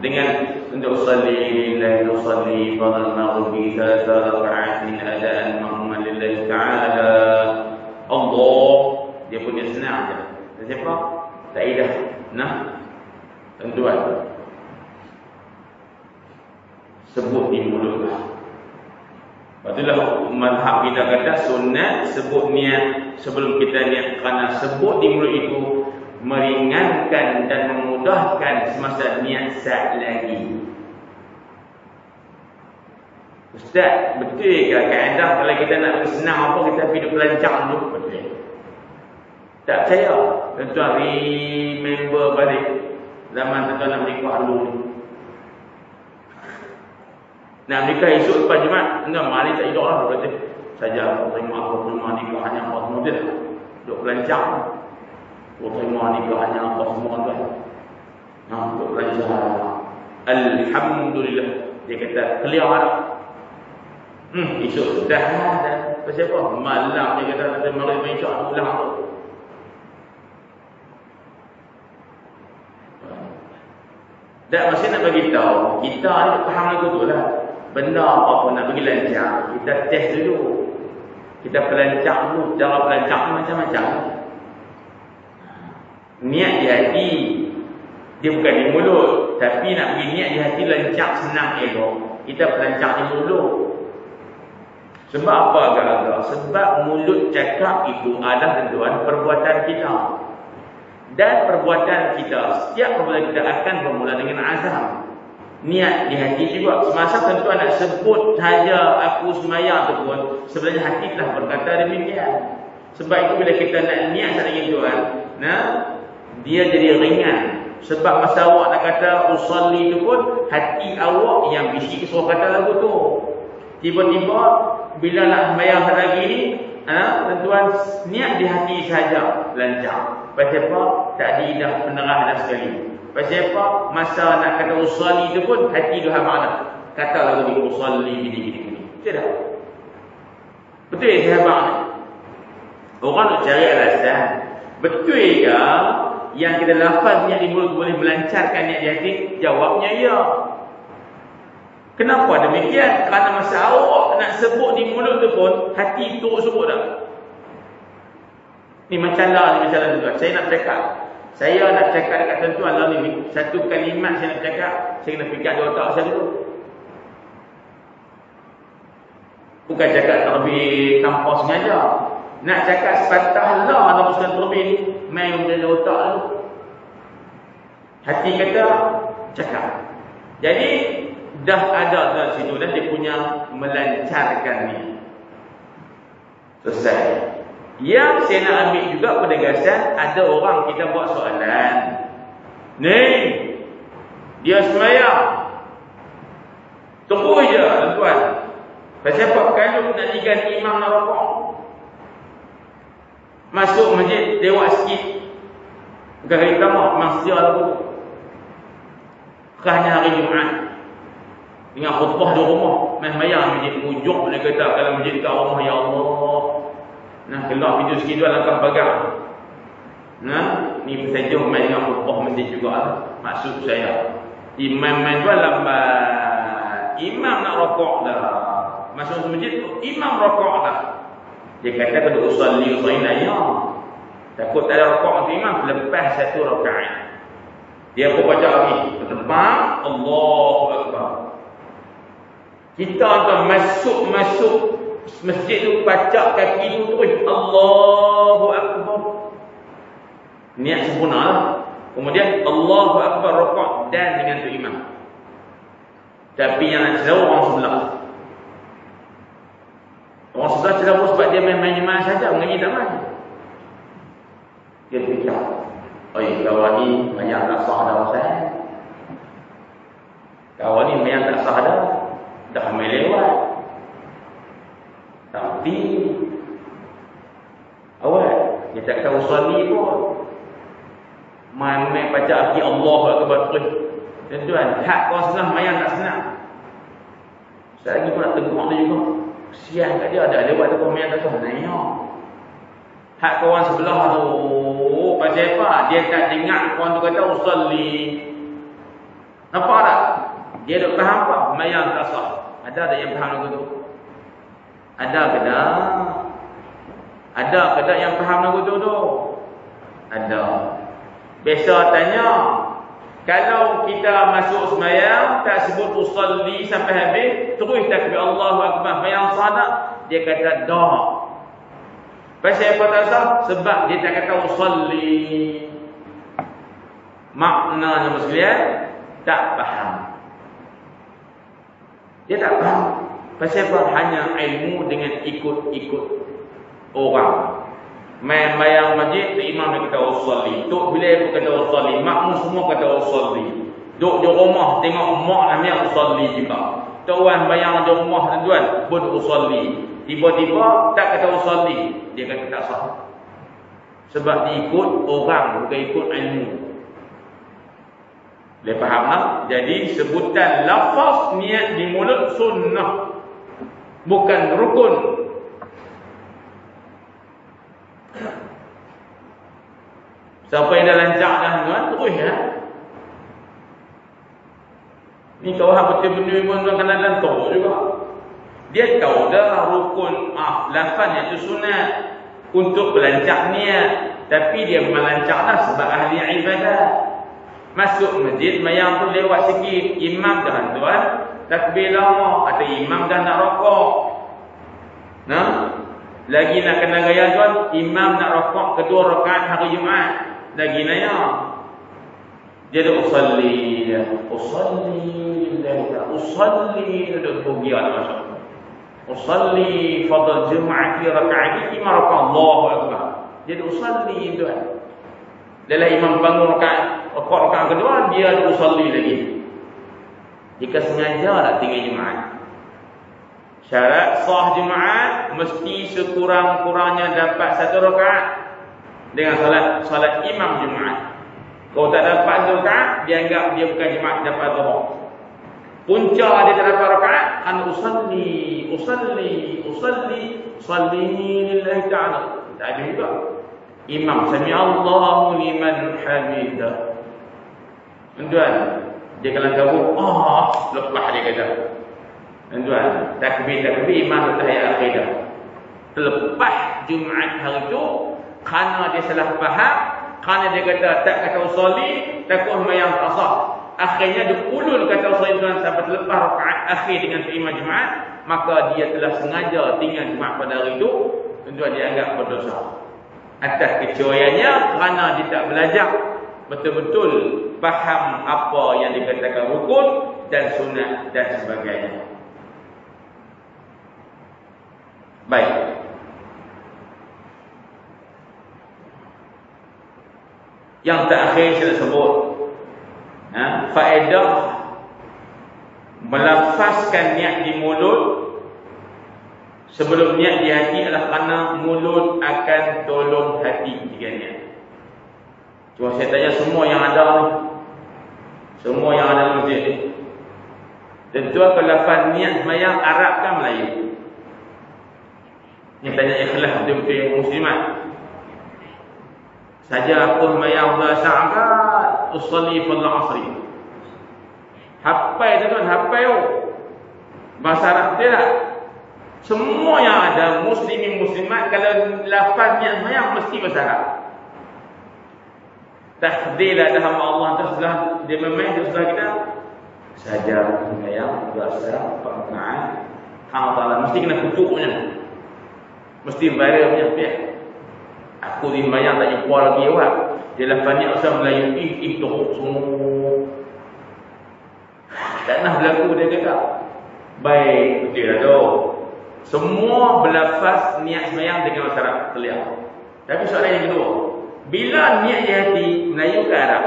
Dengan untuk usalli lillahi usalli fardhu al-maghribi 3 raka'atin adaan ma'muman lillahi ta'ala. Allah, dia punya senang je. Dan siapa? Taidah. Tuan-tuan, sebut di mulut lah. Itulah mazhab kita kata sunat sebut niat sebelum kita niat, kerana sebut di mulut itu meringankan dan memudahkan semasa niat saat lagi. Ustaz, betul ke kaedah kalau kita nak senang apa kita hidup lancar dulu? Betul. Tak percaya? Tuan-tuan remember balik zaman tuan-tuan nak menikah dulu ni. Nak menikah esok lepas Jumaat, enggak mari tak hidup lah berarti. Saja aku terima aku terima nikahnya apa semua dia. Duk lancar. Aku terima nikahnya apa semua tuan. Duk lancar. Alhamdulillah. Dia kata clear lah. Esok dah dah. Pasal apa? Malam dia kata mari insya-Allah pulang tu. Tak mesti nak bagi tahu. Kita ni faham lagu tu lah. Benda apa-apa nak bagi lancar, kita test dulu. Kita pelancak dulu. Cara pelancak ni macam-macam. Niat di hati, dia bukan di mulut. Tapi nak bagi niat di hati lancar, senang elok, kita pelancak di mulut. Sebab apa agak-agak? Sebab mulut cakap itu adalah tuan perbuatan kita. Dan perbuatan kita, setiap perbuatan kita akan bermula dengan azam. Niat di hati juga. Semasa tuan nak sebut saja aku sembahyang tu pun, sebenarnya hati telah berkata demikian. Sebab itu bila kita nak niat saat ini tuan, dia jadi ringan. Sebab masa awak nak kata usalli tu pun, hati awak yang bisik suruh kata lagu tu. Tiba-tiba bila nak sembahyang lagi ni, tuan niat di hati saja lancar. Pasal apa? Tak diidah penerah dah sekali. Pasal apa? Masa nak kata usalli tu pun hati tu hamba. kata lagu ni usalli gini. Tidak. Betul ya sahabat ni? Orang nak cari alasan. Betul ke yang kita lafaznya di mulut boleh melancarkan niat di hati? Jawabnya ya. Kenapa demikian? Kerana masa awak nak sebut di mulut tu pun hati turut sebut dah. Ni macam lah tuan. Saya nak cakap dekat tuan lah ni. Satu kalimat saya nak cakap, saya kena fikir di otak saya dulu. Bukan cakap terbit tanpa sengaja. Nak cakap sepatah lah dalam musuh terbit ni, main dari otak dulu. Hati kata cakap. Jadi dah ada dalam situ dah dia punya melancarkan ni. Selesai. Yang saya nak ambil juga penegasan, ada orang kita buat soalan. Ni dia sembahyang. Tunggu je tuan. Pasal apa kalau nak diganti imam nak rokok? Masuk masjid lewat sikit. Bukan hari pertama, masjid dulu. Hanya hari Jumaat. Dengan khutbah di rumah, main sembahyang masjid hujung boleh kata kalau masjid kat rumah, ya Allah. Nah, keluar video sikit dua langkah pagar. Nah, ni saja main dengan khutbah masjid juga. Maksud saya, imam main dua lambat. Imam nak rokok dah. Masuk masjid tu, imam rokok dah. Dia kata kena usalli naya. Takut tak ada rokok untuk imam, lepas satu rakaat. Dia pun baca lagi. Bertempang, Allahu Akbar. Kita akan masuk masjid tu, pacak kaki tu terus Allahu Akbar. Niat sempurna lah. Kemudian Allahu Akbar rokok dan dengan tu imam. Tapi yang nak cerita orang sebelah. Orang sebelah cerita sebab dia main-main jemaah saja, mengaji tak main. Dia fikir, kawan ni banyak tak sah dah Ustaz. Kawan ni banyak tak sah dah main lewat. Tapi awal dia tak tahu usalli pun. Main-main baca aki Allahu Akbar terus. Tuan, hak kau senang main tak senang. Saya lagi pun nak tegur dia juga. Kesian kat dia, ada lewat tu kau main tak sah. Nanya. Hak kawan sebelah tu, pasal apa? Dia tak dengar kawan tu kata usalli. Nampak tak? Dia tak faham apa? Main tak sah. Ada yang faham lagu tu? Ada ke tak? Ada ke tak yang faham lagu tu? Ada. Biasa tanya, kalau kita masuk sembahyang tak sebut usalli sampai habis, terus takbir Allahu Akbar, sembahyang sah tak? Dia kata dah. Pasal apa tak sah? Sebab dia tak kata usalli. Maknanya sekalian tak faham. Dia tak faham. Pasal apa? Hanya ilmu dengan ikut-ikut orang. Main bayang masjid, imam dia kata usalli. Tok bila pun kata usalli. Makmum semua kata usalli. Duk di rumah tengok mak namanya usalli juga. Tuan bayang di rumah tuan pun usalli. Tiba-tiba tak kata usalli, dia kata tak sah. Sebab diikut orang, bukan ikut ilmu. Boleh faham tak? Jadi sebutan lafaz niat di mulut sunnah, bukan rukun. Siapa yang dah lancar dah tuan, terus ya. Ni kawan betul-betul pun tuan kadang-kadang tahu juga. Dia tahu dah rukun, lafaz yang itu sunat untuk belancak niat. Tapi dia melancak dah sebab ahli ibadah. Masuk masjid, mayang tu lewat sikit, imam dah tuan takbir lama, atau imam dah nak rokok. Nah, lagi nak kena gaya tuan, imam nak rokok kedua rakaat hari Jumaat. Lagi nanya. Dia dah usalli, duduk pergi ada masuk. Usalli fadl Jumaat fi raka'ati imam rakaat Allahu Akbar. Dia dah usalli tuan. Dalam imam bangun rakaat kedua, dia ada usalli lagi. Jika sengaja nak tinggal Jumaat, syarat sah Jumaat mesti sekurang-kurangnya dapat satu rakaat dengan salat imam Jumaat. Kalau tak dapat satu rakaat, dia anggap dia bukan Jumaat, dapat zuhur. Punca dia tak dapat rakaat, ana usalli lillahi ta'ala. Tak ada juga. Imam sami Allahu liman hamidah. Tuan, dia kalau gabung, lepas dia kata. Tuan, takbir imam tahiyat akhir dah. Terlepas Jumaat hari tu, kerana dia salah faham, kerana dia kata tak kata usalli, takut sembahyang tak sah. Akhirnya dia ulul kata usalli tuan sampai terlepas rakaat akhir dengan terima Jumaat, maka dia telah sengaja tinggal Jumaat pada hari itu, tuan dia anggap berdosa. Atas kecuaiannya kerana dia tak belajar betul-betul faham apa yang dikatakan rukun dan sunat dan sebagainya. Baik. Yang terakhir saya sebut faedah melafazkan niat di mulut sebelum niat di hati adalah kerana mulut akan tolong hati jika niat. Cuma saya tanya semua yang ada ni, semua yang ada di masjid ni, tentu kalau lafaz niat sembahyang Arab kan Melayu. Yang tanya ikhlas betul-betul muslimat. Saja aku sembahyang sa'akat usalli fardhu asri. Hafal tuan, hafal. Bahasa Arab dia tak? Semua yang ada muslimin muslimat kalau lafaz niat sembahyang mesti bahasa Arab. Tahdilah dalam Allah Taala dia memang di sebelah kita. Saja sembahyang bahasa perkataan Allah Taala mesti kena kutuknya. Mesti viral punya pihak. Aku ni sembahyang tak jumpa lagi awak. Dia lafaznya asal Melayu teruk semua. Tak nak berlaku dia kata. Baik, betul lah tu. Semua berlafaz niat sembahyang dengan bahasa Arab terlihat. Tapi soalan yang kedua, bila niat di hati Melayu ke Arab?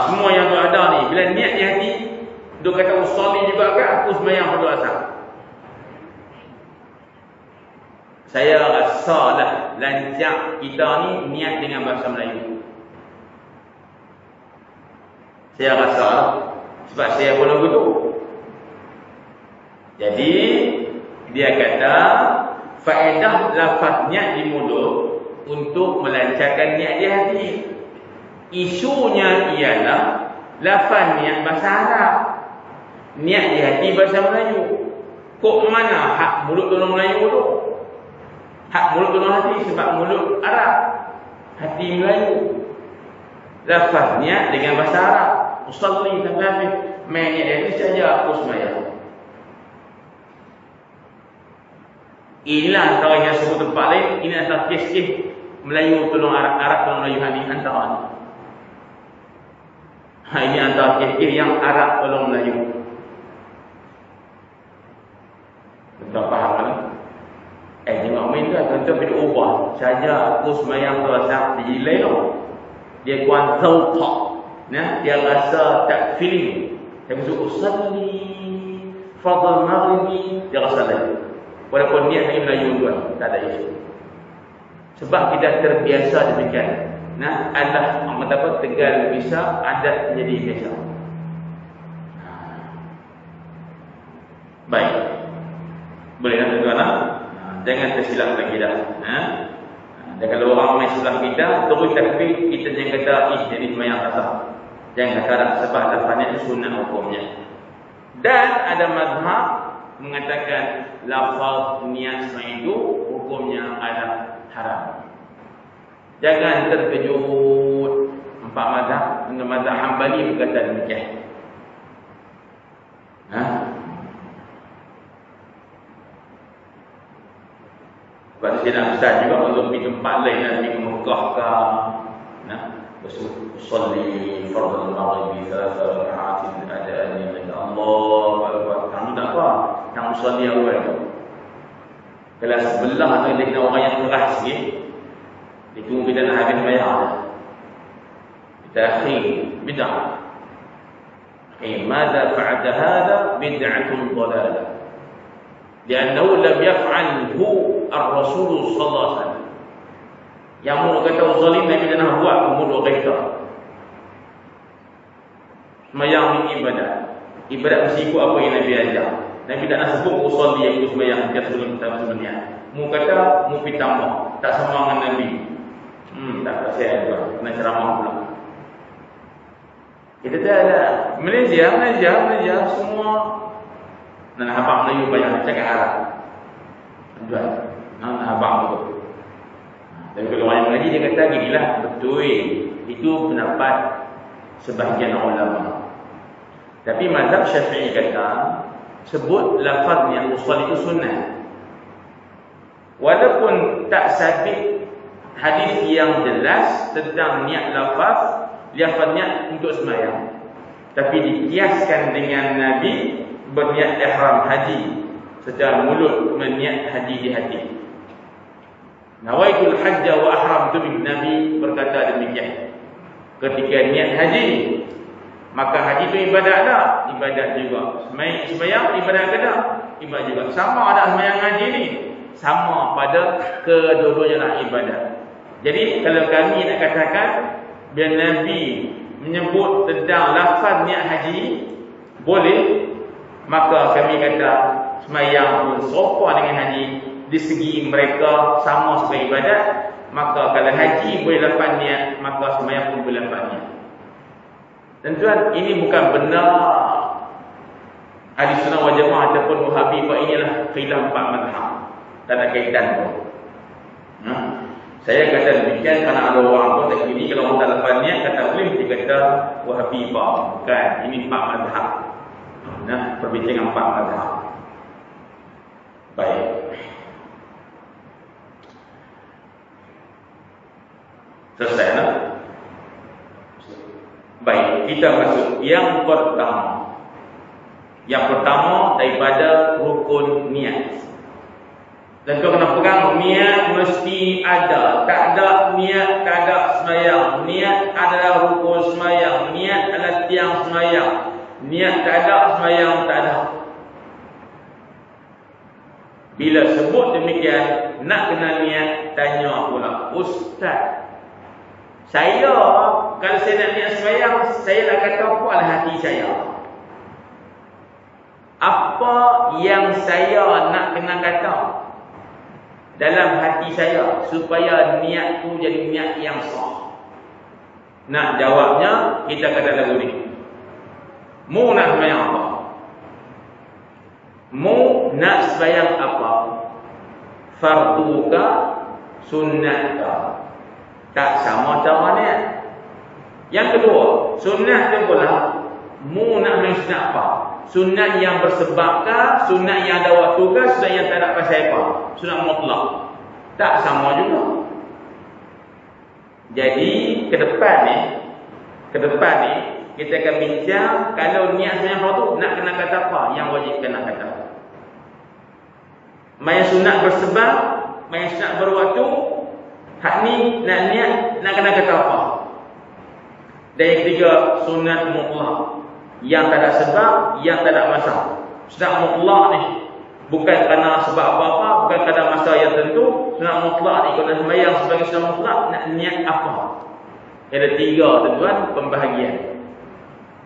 Semua yang tu ada ni, bila niat di hati, dia kata usalli juga ke aku sembahyang pada asal. Saya rasa lah lancar kita ni niat dengan bahasa Melayu. Saya rasa sebab saya pun begitu. Jadi dia kata faedah lafaz niat di mulut untuk melancarkan niat di hati. Isunya ialah lafaz niat bahasa Arab, niat di hati bahasa Melayu. Kok mana hak mulut tolong Melayu tu? Hak mulut tolong hati sebab mulut Arab, hati Melayu. Lafaz niat dengan bahasa Arab. Usalli tapi main niat dia saja aku sembahyang. Inilah antara yang sebut tempat lain. Ini antara kes-kes Melayu tolong Arab, Arab tolong Melayu ni antara ni. Ini antara kes-kes yang Arab tolong Melayu. Tuan faham kan? Tengok main tu tuan pergi ubah. Saja aku sembahyang terasa dijilai tu. Dia kuan tauqah. Nah, dia rasa tak feeling. Dia masuk usalli fardhu maghribi, dia rasa lagi. Walaupun niat hanya Melayu tuan, tak ada isu. Sebab kita terbiasa demikian. Nah, Allah mengatakan Tegal bisa, adat jadi biasa. Baik. Boleh nak tuan lah. Jangan tersilap lagi dah. Dan kalau orang main sebelah kita, terus takbir, kita jangan kata jadi sembahyang asal. Jangan kata sebab lafaznya itu sunnah hukumnya. Dan ada mazhab mengatakan lafaz niat sembahyang itu hukumnya adalah haram. Jangan terkejut. Empat mazhab, dengan mazhab Hambali berkata demikian. Sebab saya nak pesan juga untuk pergi tempat lain, nanti ke Mekah ke usalli fardhu al-maghribi 3 raka'atin adaan li Allah wa kamu tak apa yang usalli awal tu. Kalau sebelah tu dia kena orang yang keras sikit, dia tunggu kita nak habis bayar. Kita akhir bid'ah. Mada fa'ada hadha bid'atun dhalalah. لأنه لم يفعله الرسول صلى الله عليه وسلم. Yang mula kata usalli Nabi dan buat umur kata. Semayang ni ibadat. Ibadat mesti ikut apa yang Nabi ajar. Nabi tak nak sebut usul dia ikut semayang dia sebelum niat. Mu kata mu pi tambah, tak sama dengan Nabi. Tak saya juga kena ceramah pula. Kita dah ada Malaysia semua nak habaq Melayu banyak cakap Arab. Tuan, nak habaq tu. Tapi kalau orang mengaji dia kata ginilah, betul. Itu pendapat sebahagian ulama. Tapi mazhab Syafi'i kata sebut lafaz yang usul itu sunnah. Walaupun tak sabit hadis yang jelas tentang niat lafaz niat untuk sembahyang, tapi dikiaskan dengan Nabi berniat ihram haji secara mulut, berniat haji di hati. Nawaitul hajja wa ahram tu Nabi berkata demikian. Ketika niat haji, maka haji itu ibadat tak? Ibadat juga. Sembahyang ibadat ke tak? Ibadat juga. Sama ada sembahyang haji ni, sama pada kedua-duanya lah ibadat. Jadi kalau kami nak katakan bila Nabi menyebut tentang lafaz niat haji boleh, maka kami kata sembahyang pun serupa dengan haji di segi mereka sama sebagai ibadat. Maka kalau haji boleh lafaz niat, maka sembahyang pun boleh lafaz niat. Dan tuan, ini bukan benar Ahli Sunnah wal Jamaah ataupun Wahabi, bahawa inilah khilaf 4 mazhab. Tak ada kaitan pun. Saya kata demikian kerana ada orang pun tak gini, kalau orang tak lepas niat kata boleh, dia kata Wahabi bukan. Ini 4 mazhab. Perbincangan 4 mazhab. Baik. Selesai nak? Baik, kita masuk yang pertama. Yang pertama daripada rukun niat. Dan kau kena pegang niat mesti ada. Tak ada niat, tak ada sembahyang. Niat adalah rukun sembahyang. Niat adalah tiang sembahyang. Niat tak ada, sembahyang tak ada. Bila sebut demikian, nak kena niat, tanya pula, Ustaz, saya kalau saya nak niat sembahyang, saya nak kata apa lah hati saya? Apa yang saya nak kena kata dalam hati saya supaya niat tu jadi niat yang sah? Nak jawabnya, kita kata lagu ni. Mu nak sembahyang apa? Mu nak sembahyang apa? Fardu ke sunnah ke? Tak sama cara niat. Yang kedua, sunnah tu pula, mu nak sembahyang sunnah apa? Sunnah yang bersebabkah? Sunnah yang ada waktukah? Sunnah yang tak ada pasal apa? Sunnah mutlak. Tak sama juga. Jadi ke depan ni kita akan bincang kalau niat sembahyang fardu nak kena kata apa yang wajib kena kata. Main sunat bersebab, main sunat berwaktu, hak ni nak niat nak kena kata apa? Dan yang ketiga, sunat mutlak yang tak ada sebab, yang tak ada masa. Sunat mutlak ni bukan kerana sebab apa-apa, bukan kerana masa yang tentu. Sunat mutlak ni kalau sembahyang sebagai sunat mutlak, nak niat apa? Ada 3 tuan pembahagian.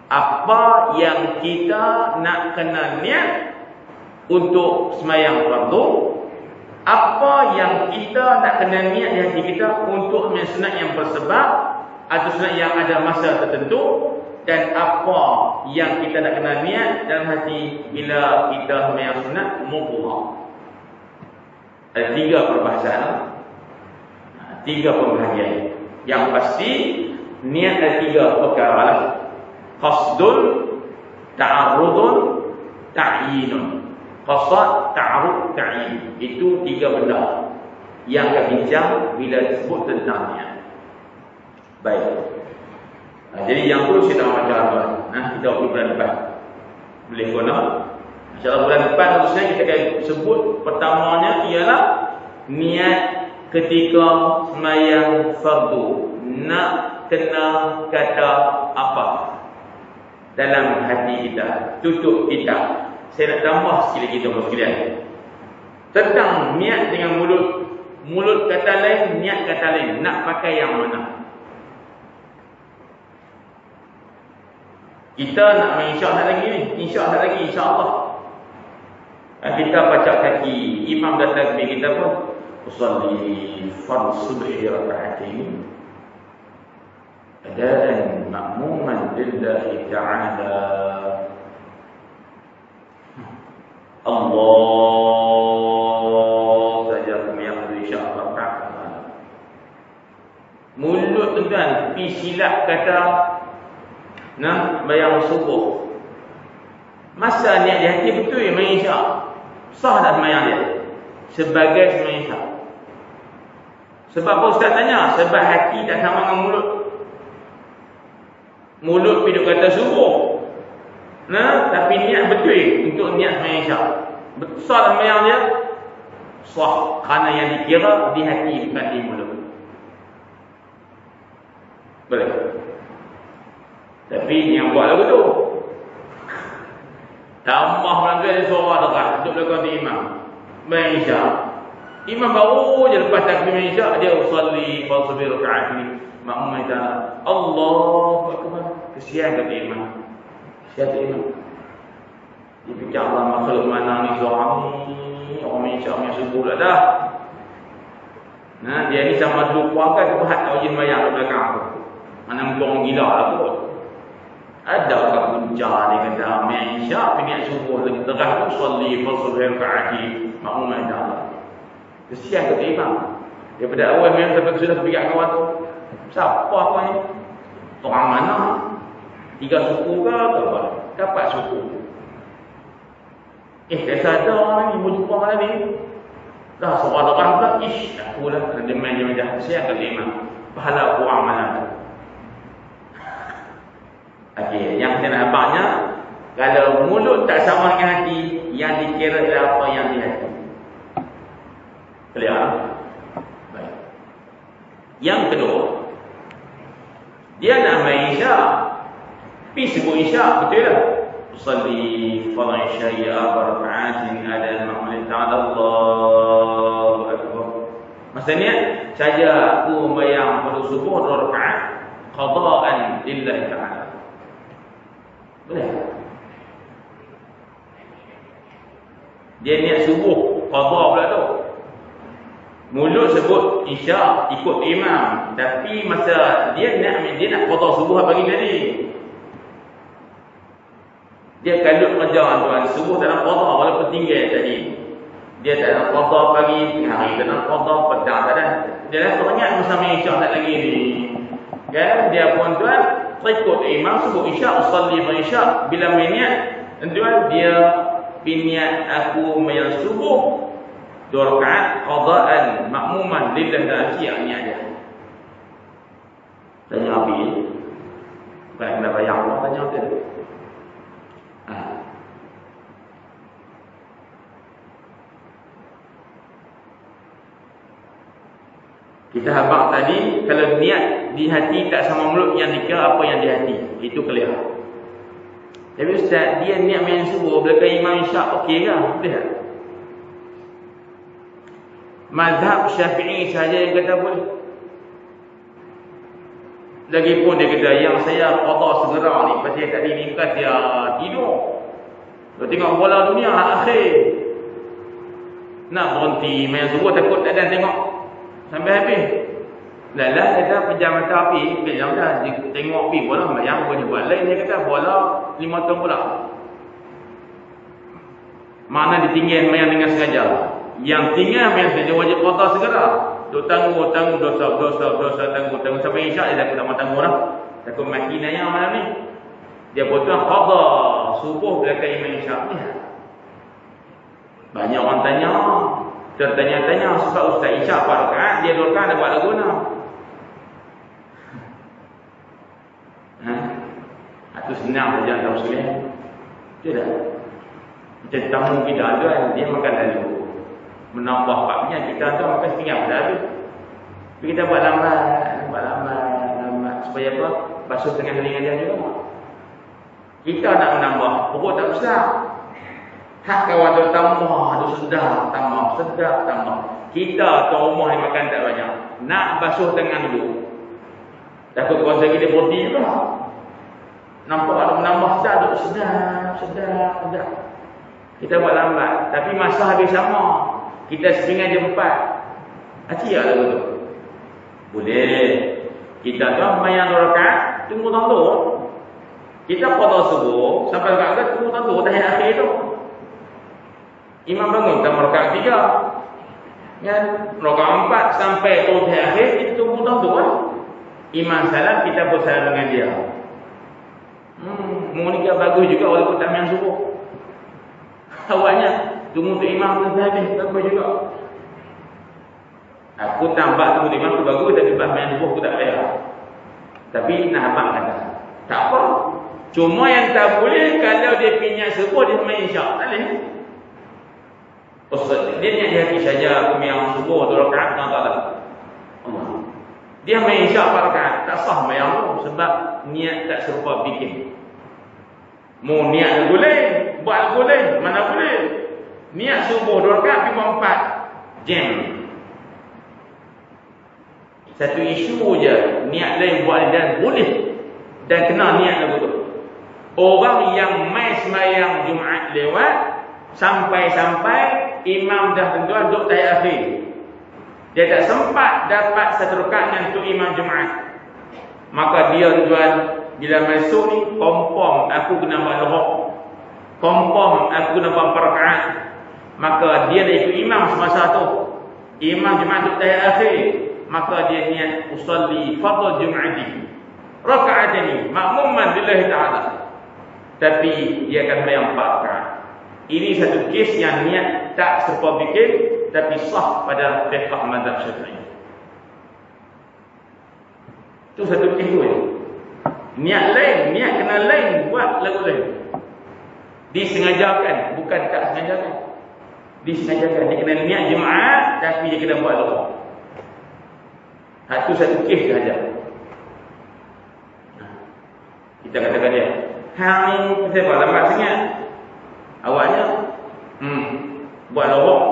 Apa yang kita nak kena niat untuk sembahyang fardu? Apa yang kita nak kena niat di hati kita untuk sunat yang bersebab atau sunat yang ada masa tertentu? Dan apa yang kita nak kena niat dalam hati bila kita sembahyang sunat mutlak? Ada 3 perbahasan, 3 pembahagian. Yang pasti niat ada 3 perkara lah. Qasdun, ta'arudun, ta'yinun. Qasad, ta'arud, ta'yin. Itu 3 benda yang akan bincang bila disebut tentang niat. Baik. Jadi yang perlu kita baca tuan. Kita waktu bulan depan. Boleh guna. InsyaAllah bulan depan harusnya kita akan sebut pertamanya ialah niat ketika sembahyang fardu. Nak kena kata apa dalam hati kita, tutup kita. Saya nak tambah sikit lagi tuan-tuan sekalian tentang niat dengan mulut. Mulut kata lain, niat kata lain. Nak pakai yang mana? Kita nak main insya' lagi ni. Insya' lagi, insya-Allah. Kita baca kaki, imam dah takbir, kita pun usalli fardhu subhi raka'atain adaan ma'muman lillahi ta'ala. Allah saja kami yang insya-Allah ta'ala. Mulut tuan pi silap kata nak bayang subuh. Masa niat di hati betul ya main insya'. Sah dah semayang dia sebagai semayang insya'. Sebab apa ustaz tanya? Sebab hati tak sama dengan mulut. Mulut pergi kata subuh, nah, tapi niat betul untuk niat semayang insya'. Besar dah semayang dia. Sah, kerana yang dikira di hati bukan di mulut. Boleh. Tapi yang buat lagu tu tambah lagi suara dekat duduk belakang di imam main insya'. Imam baru je lepas takbir main insya', dia usalli fardhu raka'at ni makmum kita Allahu akbar. Kesian kat imam. Kesian kat imam. Dia fikir Allah makhluk mana ni suara ni, orang main insya' main subuh dah. Nah, dia ni sama dulu puakan kepahat tak wajib bayar kat belakang tu. Mana mungkin orang gila lah kot. Ada orang punca dia kata main insya' niat subuh lagi terah tu usalli fardhu raka'at makmum kita. Kesian kat imam. Daripada awal memang sampai sudah fikir kawan tu. Siapa apa ni? Orang mana? 3 suku ke apa? Dapat suku. Tak sadar ni, mau jumpa mana ni? Dah seorang orang pula, aku lah kena dia macam kesian kat imam. Pahala kurang mana tu? Okey, yang kita nak abangnya, kalau mulut tak sama dengan hati, yang dikira adalah apa yang di hati. Clear? Baik. Yang kedua, dia nak main isyak, pergi sebut isyak, betul tak? Usalli fardhu isya'i arba' raka'atin ada al-ma'mul ta'ala Allahu akbar. Maksudnya, saja aku membayang pada subuh 2 rakaat qada'an lillahi ta'ala. Boleh? Dia niat subuh qada pula tu. Mulut sebut isyak ikut imam, tapi masa dia nak qada subuh pagi tadi. Dia kalut kerja tuan, subuh tak nak qada walaupun tinggal tadi. Dia tak nak qada pagi, hari tak nak qada, petang tak ada. Dia dah teringat masa main isyak tak lagi ni. Kan dia pun tuan ikut imam sebut isyak, usalli fa isyak. Bila main niat tuan dia biniat aku main subuh 2 rakaat qada'an makmuman lillahi ta'ala niat dia. Tanya Abi. Baik nak bayang Allah tanya dia. Kita habaq tadi, kalau niat di hati tak sama mulut, yang dikira apa yang di hati. Itu clear. Tapi ustaz, dia niat main subuh belakang imam isyak, okey ke? Boleh tak? Mazhab Syafi'i saja yang kata boleh. Lagipun dia kata yang saya qada segera ni pasal tadi ni bukan dia tidur. Dia tengok bola dunia akhir. Nak berhenti main subuh takut tak ada tengok sampai habis. Lala kata pejam mata api, pejam dah tengok api bola bayang boleh buat lain. Dia kata bola 5 tahun pula. Mana ditinggal main dengan sengaja. Yang tinggal main sengaja wajib qada segera. Duk tangguh dosa tangguh sampai isyak dia tak mau tangguh dah. Takut mati naya malam ni. Dia potong qada subuh belakang imam isyak ni. Banyak orang tanya, tertanya-tanya sebab ustaz isyak 4 rakaat, dia 2 rakaat dah buat lagu nak. Itu senang saja tak usul. Tidak. Macam tamu kita ada, dia makan lalu. Menambah baknya kita tu makan setengah dah habis. Tapi kita buat lambat supaya apa? Basuh tengah telinga dia juga. Kita nak menambah, perut tak besar. Hak kawan tu tambah, tu sedap tambah. Kita tu rumah ni makan tak banyak. Nak basuh tangan dulu. Takut kuasa kita berhenti juga. Nampak ada menambah sedap. Kita buat lambat, tapi masa habis sama. Kita sepingan jam 4. Acik lah tu. Boleh. Kita tu mayang 2 rakaat, tunggu tandu. Kita qada subuh sampai rakaat tunggu tandu tahiyat akhir tu. Imam bangun tambah rakaat 3. Kan? Rakaat 4 sampai tahiyat akhir kita tunggu tandu lah. Imam salam, kita bersalam dengan dia. Monika bagus juga walaupun tak mayang subuh. Awaknya tunggu tu imam tu habis, bagus juga. Aku tambah tunggu imam tu bagus, tapi lepas mayang subuh aku tak payah. Tapi nak abang kata, tak apa. Cuma yang tak boleh kalau dia pinjam subuh dia main isyak. Tak boleh. Ustaz, dia niat di hati saja aku mayang subuh 2 rakaat tak tak. Allah. Dia main isyak 4 rakaat, tak sah mayang tu sebab niat tak serupa bikin. Mau niat boleh, buat boleh, mana boleh. Niat subuh 2 rakaat pergi buat 4. Jam. Satu isu je, niat lain buat dan boleh. Dan kena niat lagu tu. Orang yang mai sembahyang Jumaat lewat sampai-sampai imam dah tentuan duduk tahiyat akhir. Dia tak sempat dapat satu rakaat dengan untuk imam Jumaat. Maka dia tuan bila masuk ni confirm aku kena buat lohok. Confirm aku kena buat 4 rakaat. Maka dia dah ikut imam semasa tu. Imam Jumaat duduk tahiyat akhir. Maka dia niat usalli fardhu Jum'ati. Rakaat ini makmuman lillahi ta'ala. Tapi dia akan bayar 4 rakaat. Ini satu kes yang niat tak serupa bikin tapi sah pada fiqh mazhab Syafi'i. Itu satu kes tu. Niat lain, niat kena lain, buat lagu lain. Disengajakan, bukan tak sengajakan. Disengajakan. Dia kena niat Jumaat tapi dia kena buat lagu. Itu satu kes sahaja. Kita katakan dia, hang ni siapa lambat sangat. Awaknya buat lawak.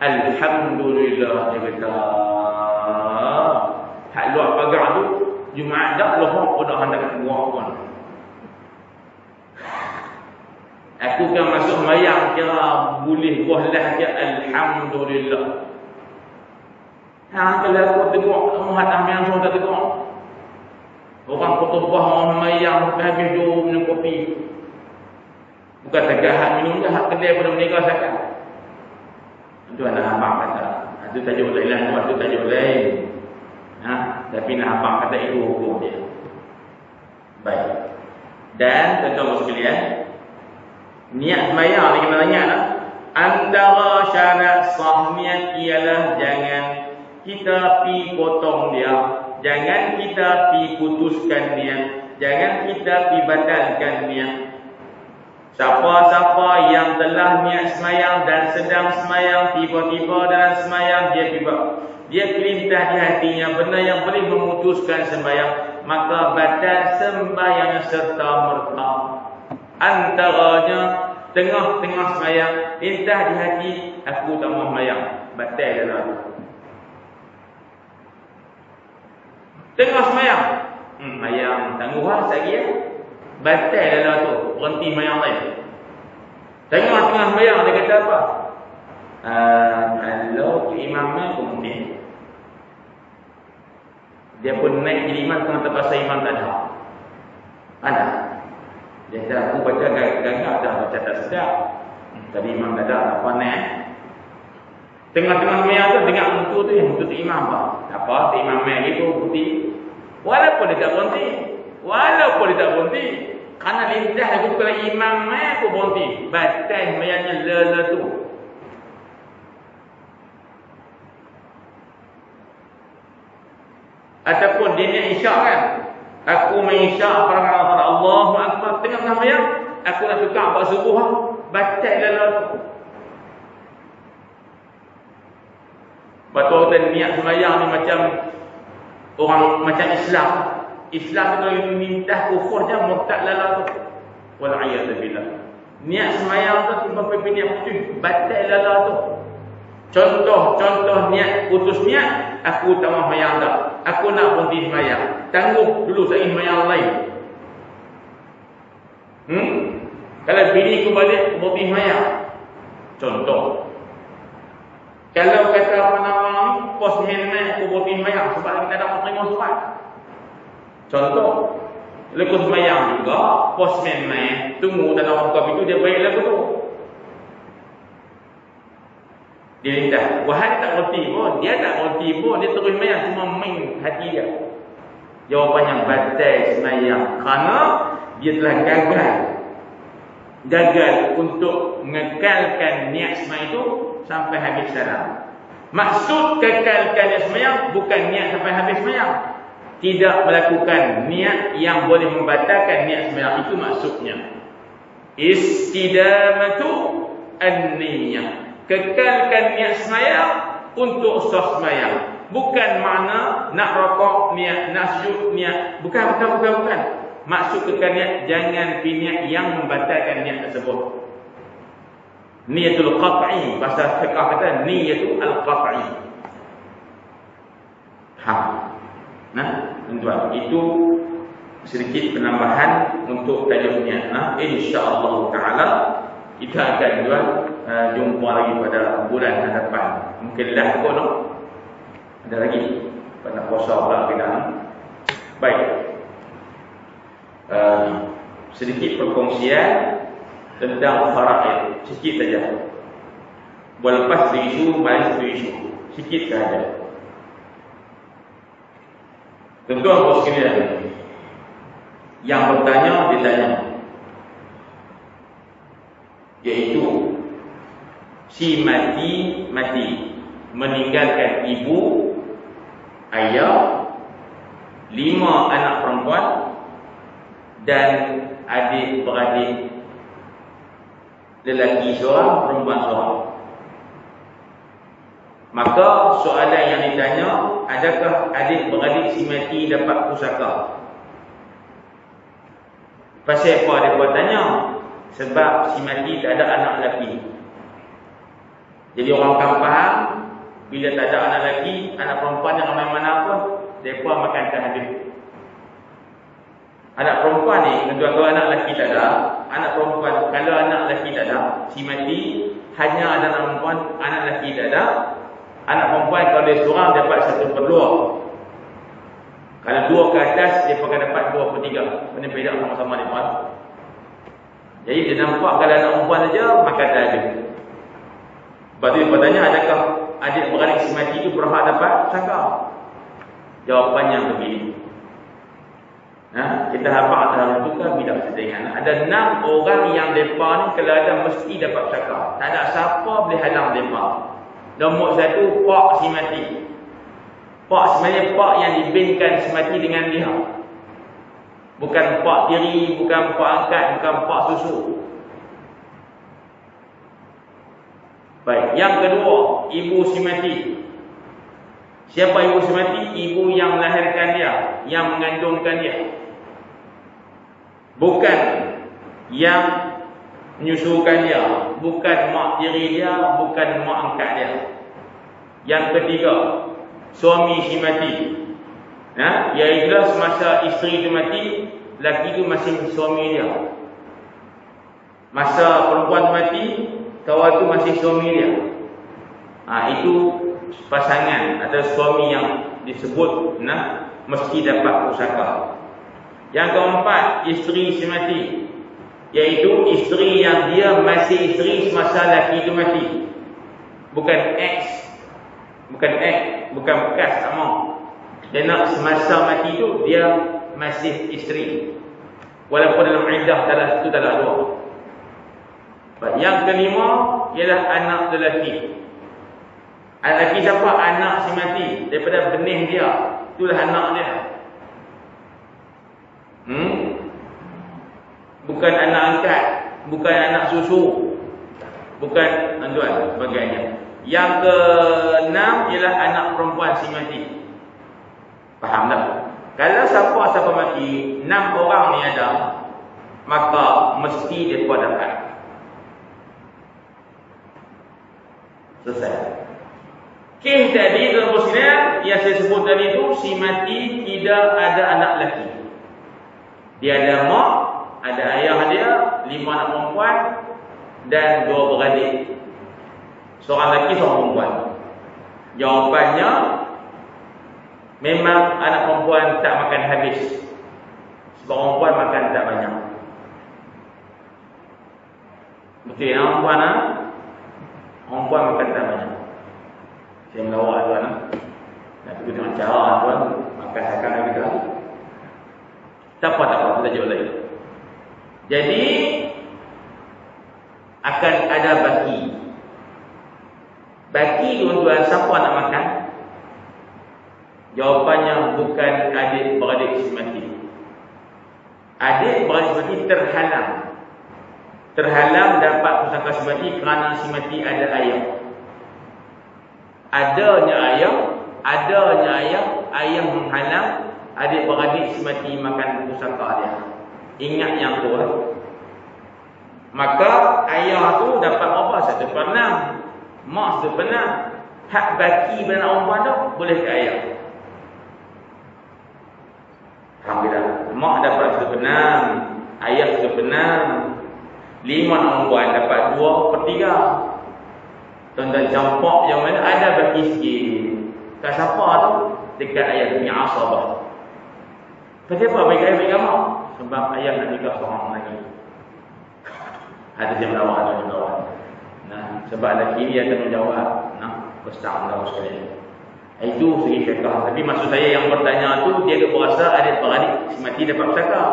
Alhamdulillah dia kata. Hak luar pagar tu Jumaat dah lawak pun dah hendak buat pun. Aku kan masuk mayang kira boleh buahlah dia alhamdulillah. Kalau aku tengok muhadam yang semua tak tengok. Orang khutbah orang mayang habis dua minum kopi. Bukan tegahan minum dah, hak kedai pada menikah sakan. Itu anak abang kata. Itu tajuk lain lah, itu tajuk lain. Tapi nak abang kata itu hukum dia. Baik. Dan tuan-tuan sekalian, niat sembahyang ni kena tanya lah. Antara syarat sah niat ialah jangan kita pi potong dia, jangan kita pi putuskan dia, jangan kita pi batalkan dia. Siapa-siapa yang telah niat semayang dan sedang semayang, tiba-tiba dalam semayang dia kelintah di hatinya benda yang boleh memutuskan sembayang, maka batal sembayang serta merta. Antaranya tengah-tengah semayang, lintah di hati aku tak mau semayang, batal dalam itu. Tengah semayang, semayang tangguh sekali ya. Batal dalam tu, berhenti semayang lain. Tengah-tengah semayang dia kata apa? Kalau imamnya kemudian dia pun naik jadi imam tengah terpaksa imam tak ada. Ada. Dia kata aku baca gagak dah baca tak sedap. Tadi imam tak ada apa naik. Tengah-tengah semayang tu dengar mutu tu yang mutu imam apa? Apa imam mai gitu berhenti. Walaupun dia tak berhenti. Walaupun dia tak berhenti. Kerana lindah aku kalau imam mai aku berhenti. Batal semayangnya lele tu. Ataupun dia niat isyak kan. Aku mengisyak perkara Allahu Akbar tengah-tengah semayang. Aku nak tukar buat subuh. Batal lele tu. Betul kita niat semayang ni macam orang macam Islam. Islam tu kalau minta kufur je murtad lala tu. Wal'iyadzubillah. Niat semayang tu tiba pimpin niat putus, batal lala tu. Contoh niat putus niat, aku tak mahu semayang dah. aku tak mau semayang dah. Aku nak berhenti semayang. Tangguh dulu saya semayang lain. Batal lala tu. Contoh niat putus niat, aku tak mahu semayang dah. Aku nak berhenti semayang. Tangguh dulu saya semayang lain. Batal lala tu. Contoh niat putus niat, aku tak mahu semayang dah. Aku nak berhenti semayang. Kalau bini ku balik, bobi mayang. Contoh. Kalau kata apa nama ni, postman naik ku bobi mayang sebab kita dapat terima surat. Contoh. Lepas mayang juga, postman naik, tunggu dalam buka pintu, dia baik lagu tu. Dia lintas. Wahai tak roti pun, dia tak roti pun, dia terus mayang, cuma main hati dia. Jawapannya batal semayang kerana dia telah gagal untuk mengekalkan niat semayang itu sampai habis salam. Maksud kekalkan niat semayang bukan niat sampai habis semayang. Tidak melakukan niat yang boleh membatalkan niat semayang, itu maksudnya. Istidamatu an-niyah, kekalkan niat semayang untuk sah semayang. Bukan makna nak rokok niat, nak sujud niat. Bukan. Maksud kekal niat, jangan niat yang membatalkan niat tersebut. Niyatul qat'i, bahasa fiqh kata niyatul qat'i. Nah, tuan-tuan, itu sedikit penambahan untuk tajuknya. Insya-Allah taala kita akan jumpa lagi pada bulan hadapan. Mungkin dah kot no. Ada lagi pada puasa pula kita. Baik. Sedikit perkongsian tentang faraid, sikit saja. Lepas isu, balik isu, sikit saja. Tuan-tuan bos sekalian, yang bertanya ditanya, yaitu si mati meninggalkan ibu, ayah, 5 anak perempuan dan adik-beradik, lelaki seorang, perempuan seorang. Maka soalan yang ditanya, adakah adik-beradik si mati dapat pusaka? Pasal apa dia buat tanya? Sebab si mati tak ada anak lelaki. Jadi orang akan faham, bila tak ada anak lelaki, anak perempuan yang ramai mana pun, mereka makan habis. Anak perempuan ni, kalau anak lelaki tak ada, anak perempuan, kalau anak lelaki tak ada, si mati hanya ada anak perempuan, anak lelaki tak ada. Anak perempuan kalau dia seorang dapat 1/2. Kalau 2 ke atas, dia akan dapat 2/3. Benda beda sama-sama dia buat. Jadi dia nampak kalau anak perempuan saja, maka tak ada. Lepas tu dia bertanya, adakah adik-beradik si mati itu berhak dapat pusaka? Jawapannya begini. Kita habaq dalam buka bidak sedengan. Ada 6 orang yang mereka ni kalau ada mesti dapat pusaka. Tak ada siapa boleh halang mereka. Nombor 1, pak si mati. Pak sebenarnya pak yang dibinkan si mati dengan dia. Bukan pak tiri, bukan pak angkat, bukan pak susu. Baik, yang kedua, ibu si mati. Siapa ibu si mati? Ibu yang melahirkan dia, yang mengandungkan dia. Bukan yang menyusukan dia, bukan mak tiri dia, bukan mak angkat dia. Yang ketiga, suami si mati. Iaitu semasa isteri itu mati, lelaki itu masih suami dia. Masa perempuan mati, kawan itu masih suami dia. Itu pasangan atau suami yang disebut mesti dapat pusaka. Yang keempat, isteri si mati, iaitu isteri yang dia masih isteri semasa lelaki itu mati. Bukan bukan bekas sama. Dia nak semasa mati itu dia masih isteri. Walaupun dalam iddah itu dalam 2. Yang kelima ialah anak lelaki. Anak lelaki siapa? Anak si mati. Daripada benih dia, itulah anak dia. Bukan anak angkat, bukan anak susu, bukan tuan sebagainya. Yang ke-6 ialah anak perempuan si mati. Faham tak? Kalau siapa mati, 6 orang ni ada, maka mesti mereka dapat. Selesai. Kes tadi dalam muslim yang saya sebut tadi itu, si mati tidak ada anak lelaki. Dia ada mak, ada ayah dia, 5 anak perempuan dan 2 beradik. Seorang lelaki, seorang perempuan. Jawapannya, memang anak perempuan tak makan habis. Sebab perempuan makan tak banyak. Betul ya, perempuan ha? Perempuan makan tak banyak. Saya melawak tuan ha? Nak pergi dengan cara tuan makan sakan lagi tu. Tak apa, kita jawab lagi. Jadi akan ada baki. Baki tuan-tuan, siapa nak makan? Jawapannya bukan adik-beradik semati. Adik-beradik semati terhalang dapat pusaka semati kerana semati ada ayam. Adanya ayam menghalang adik-beradik semati makan pusaka dia. Ingat yang tu. Maka ayah tu dapat apa? 1/6. Mak 1/6. Hak baki pada perempuan tu boleh ke ayah. Alhamdulillah. Mak dapat 1/6, ayah 1/6. 5 anak perempuan dapat 2/3. Tuan-tuan campak yang mana ada baki sikit. Kat siapa tu? Dekat ayah punya asabah. Kenapa baik ayah baik mak? Sebab ayah nak nikah seorang lagi. Ada yang melawak atau kawan. Nah, sebab lelaki dia akan menjawab. Nah, besar Allah sekalian. Itu segi fiqh. Tapi maksud saya yang bertanya tu dia berasa adik-beradik semati dapat pusaka.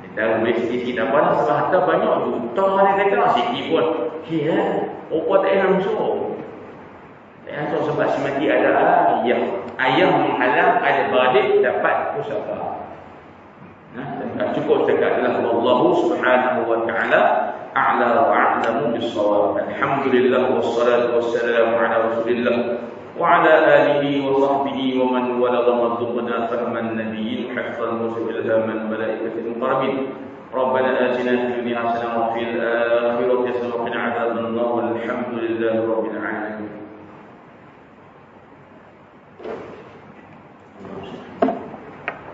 Dia tahu boleh sikit-sikit apa lah. Sebab harta banyak juta dia kata. Sikit pun. Ya, apa tak payah langsung. Tak payah langsung sebab semati ada ayah. Ayah menghalang adik-beradik dapat pusaka. Nah, cukup cakap adalah Allah Subhanahu wa taala a'la wa a'lamu bis-shawab. Alhamdulillah wassalatu wassalamu ala Rasulillah wa ala alihi wa sahbihi wa man wala warzuqna fahman nabiyyin haqqan wa ilhaman malaikatil muqarrabin. Rabbana atina fid dunya hasanah wa fil akhirati hasanah wa qina adzaban nar. Walhamdulillahi rabbil alamin.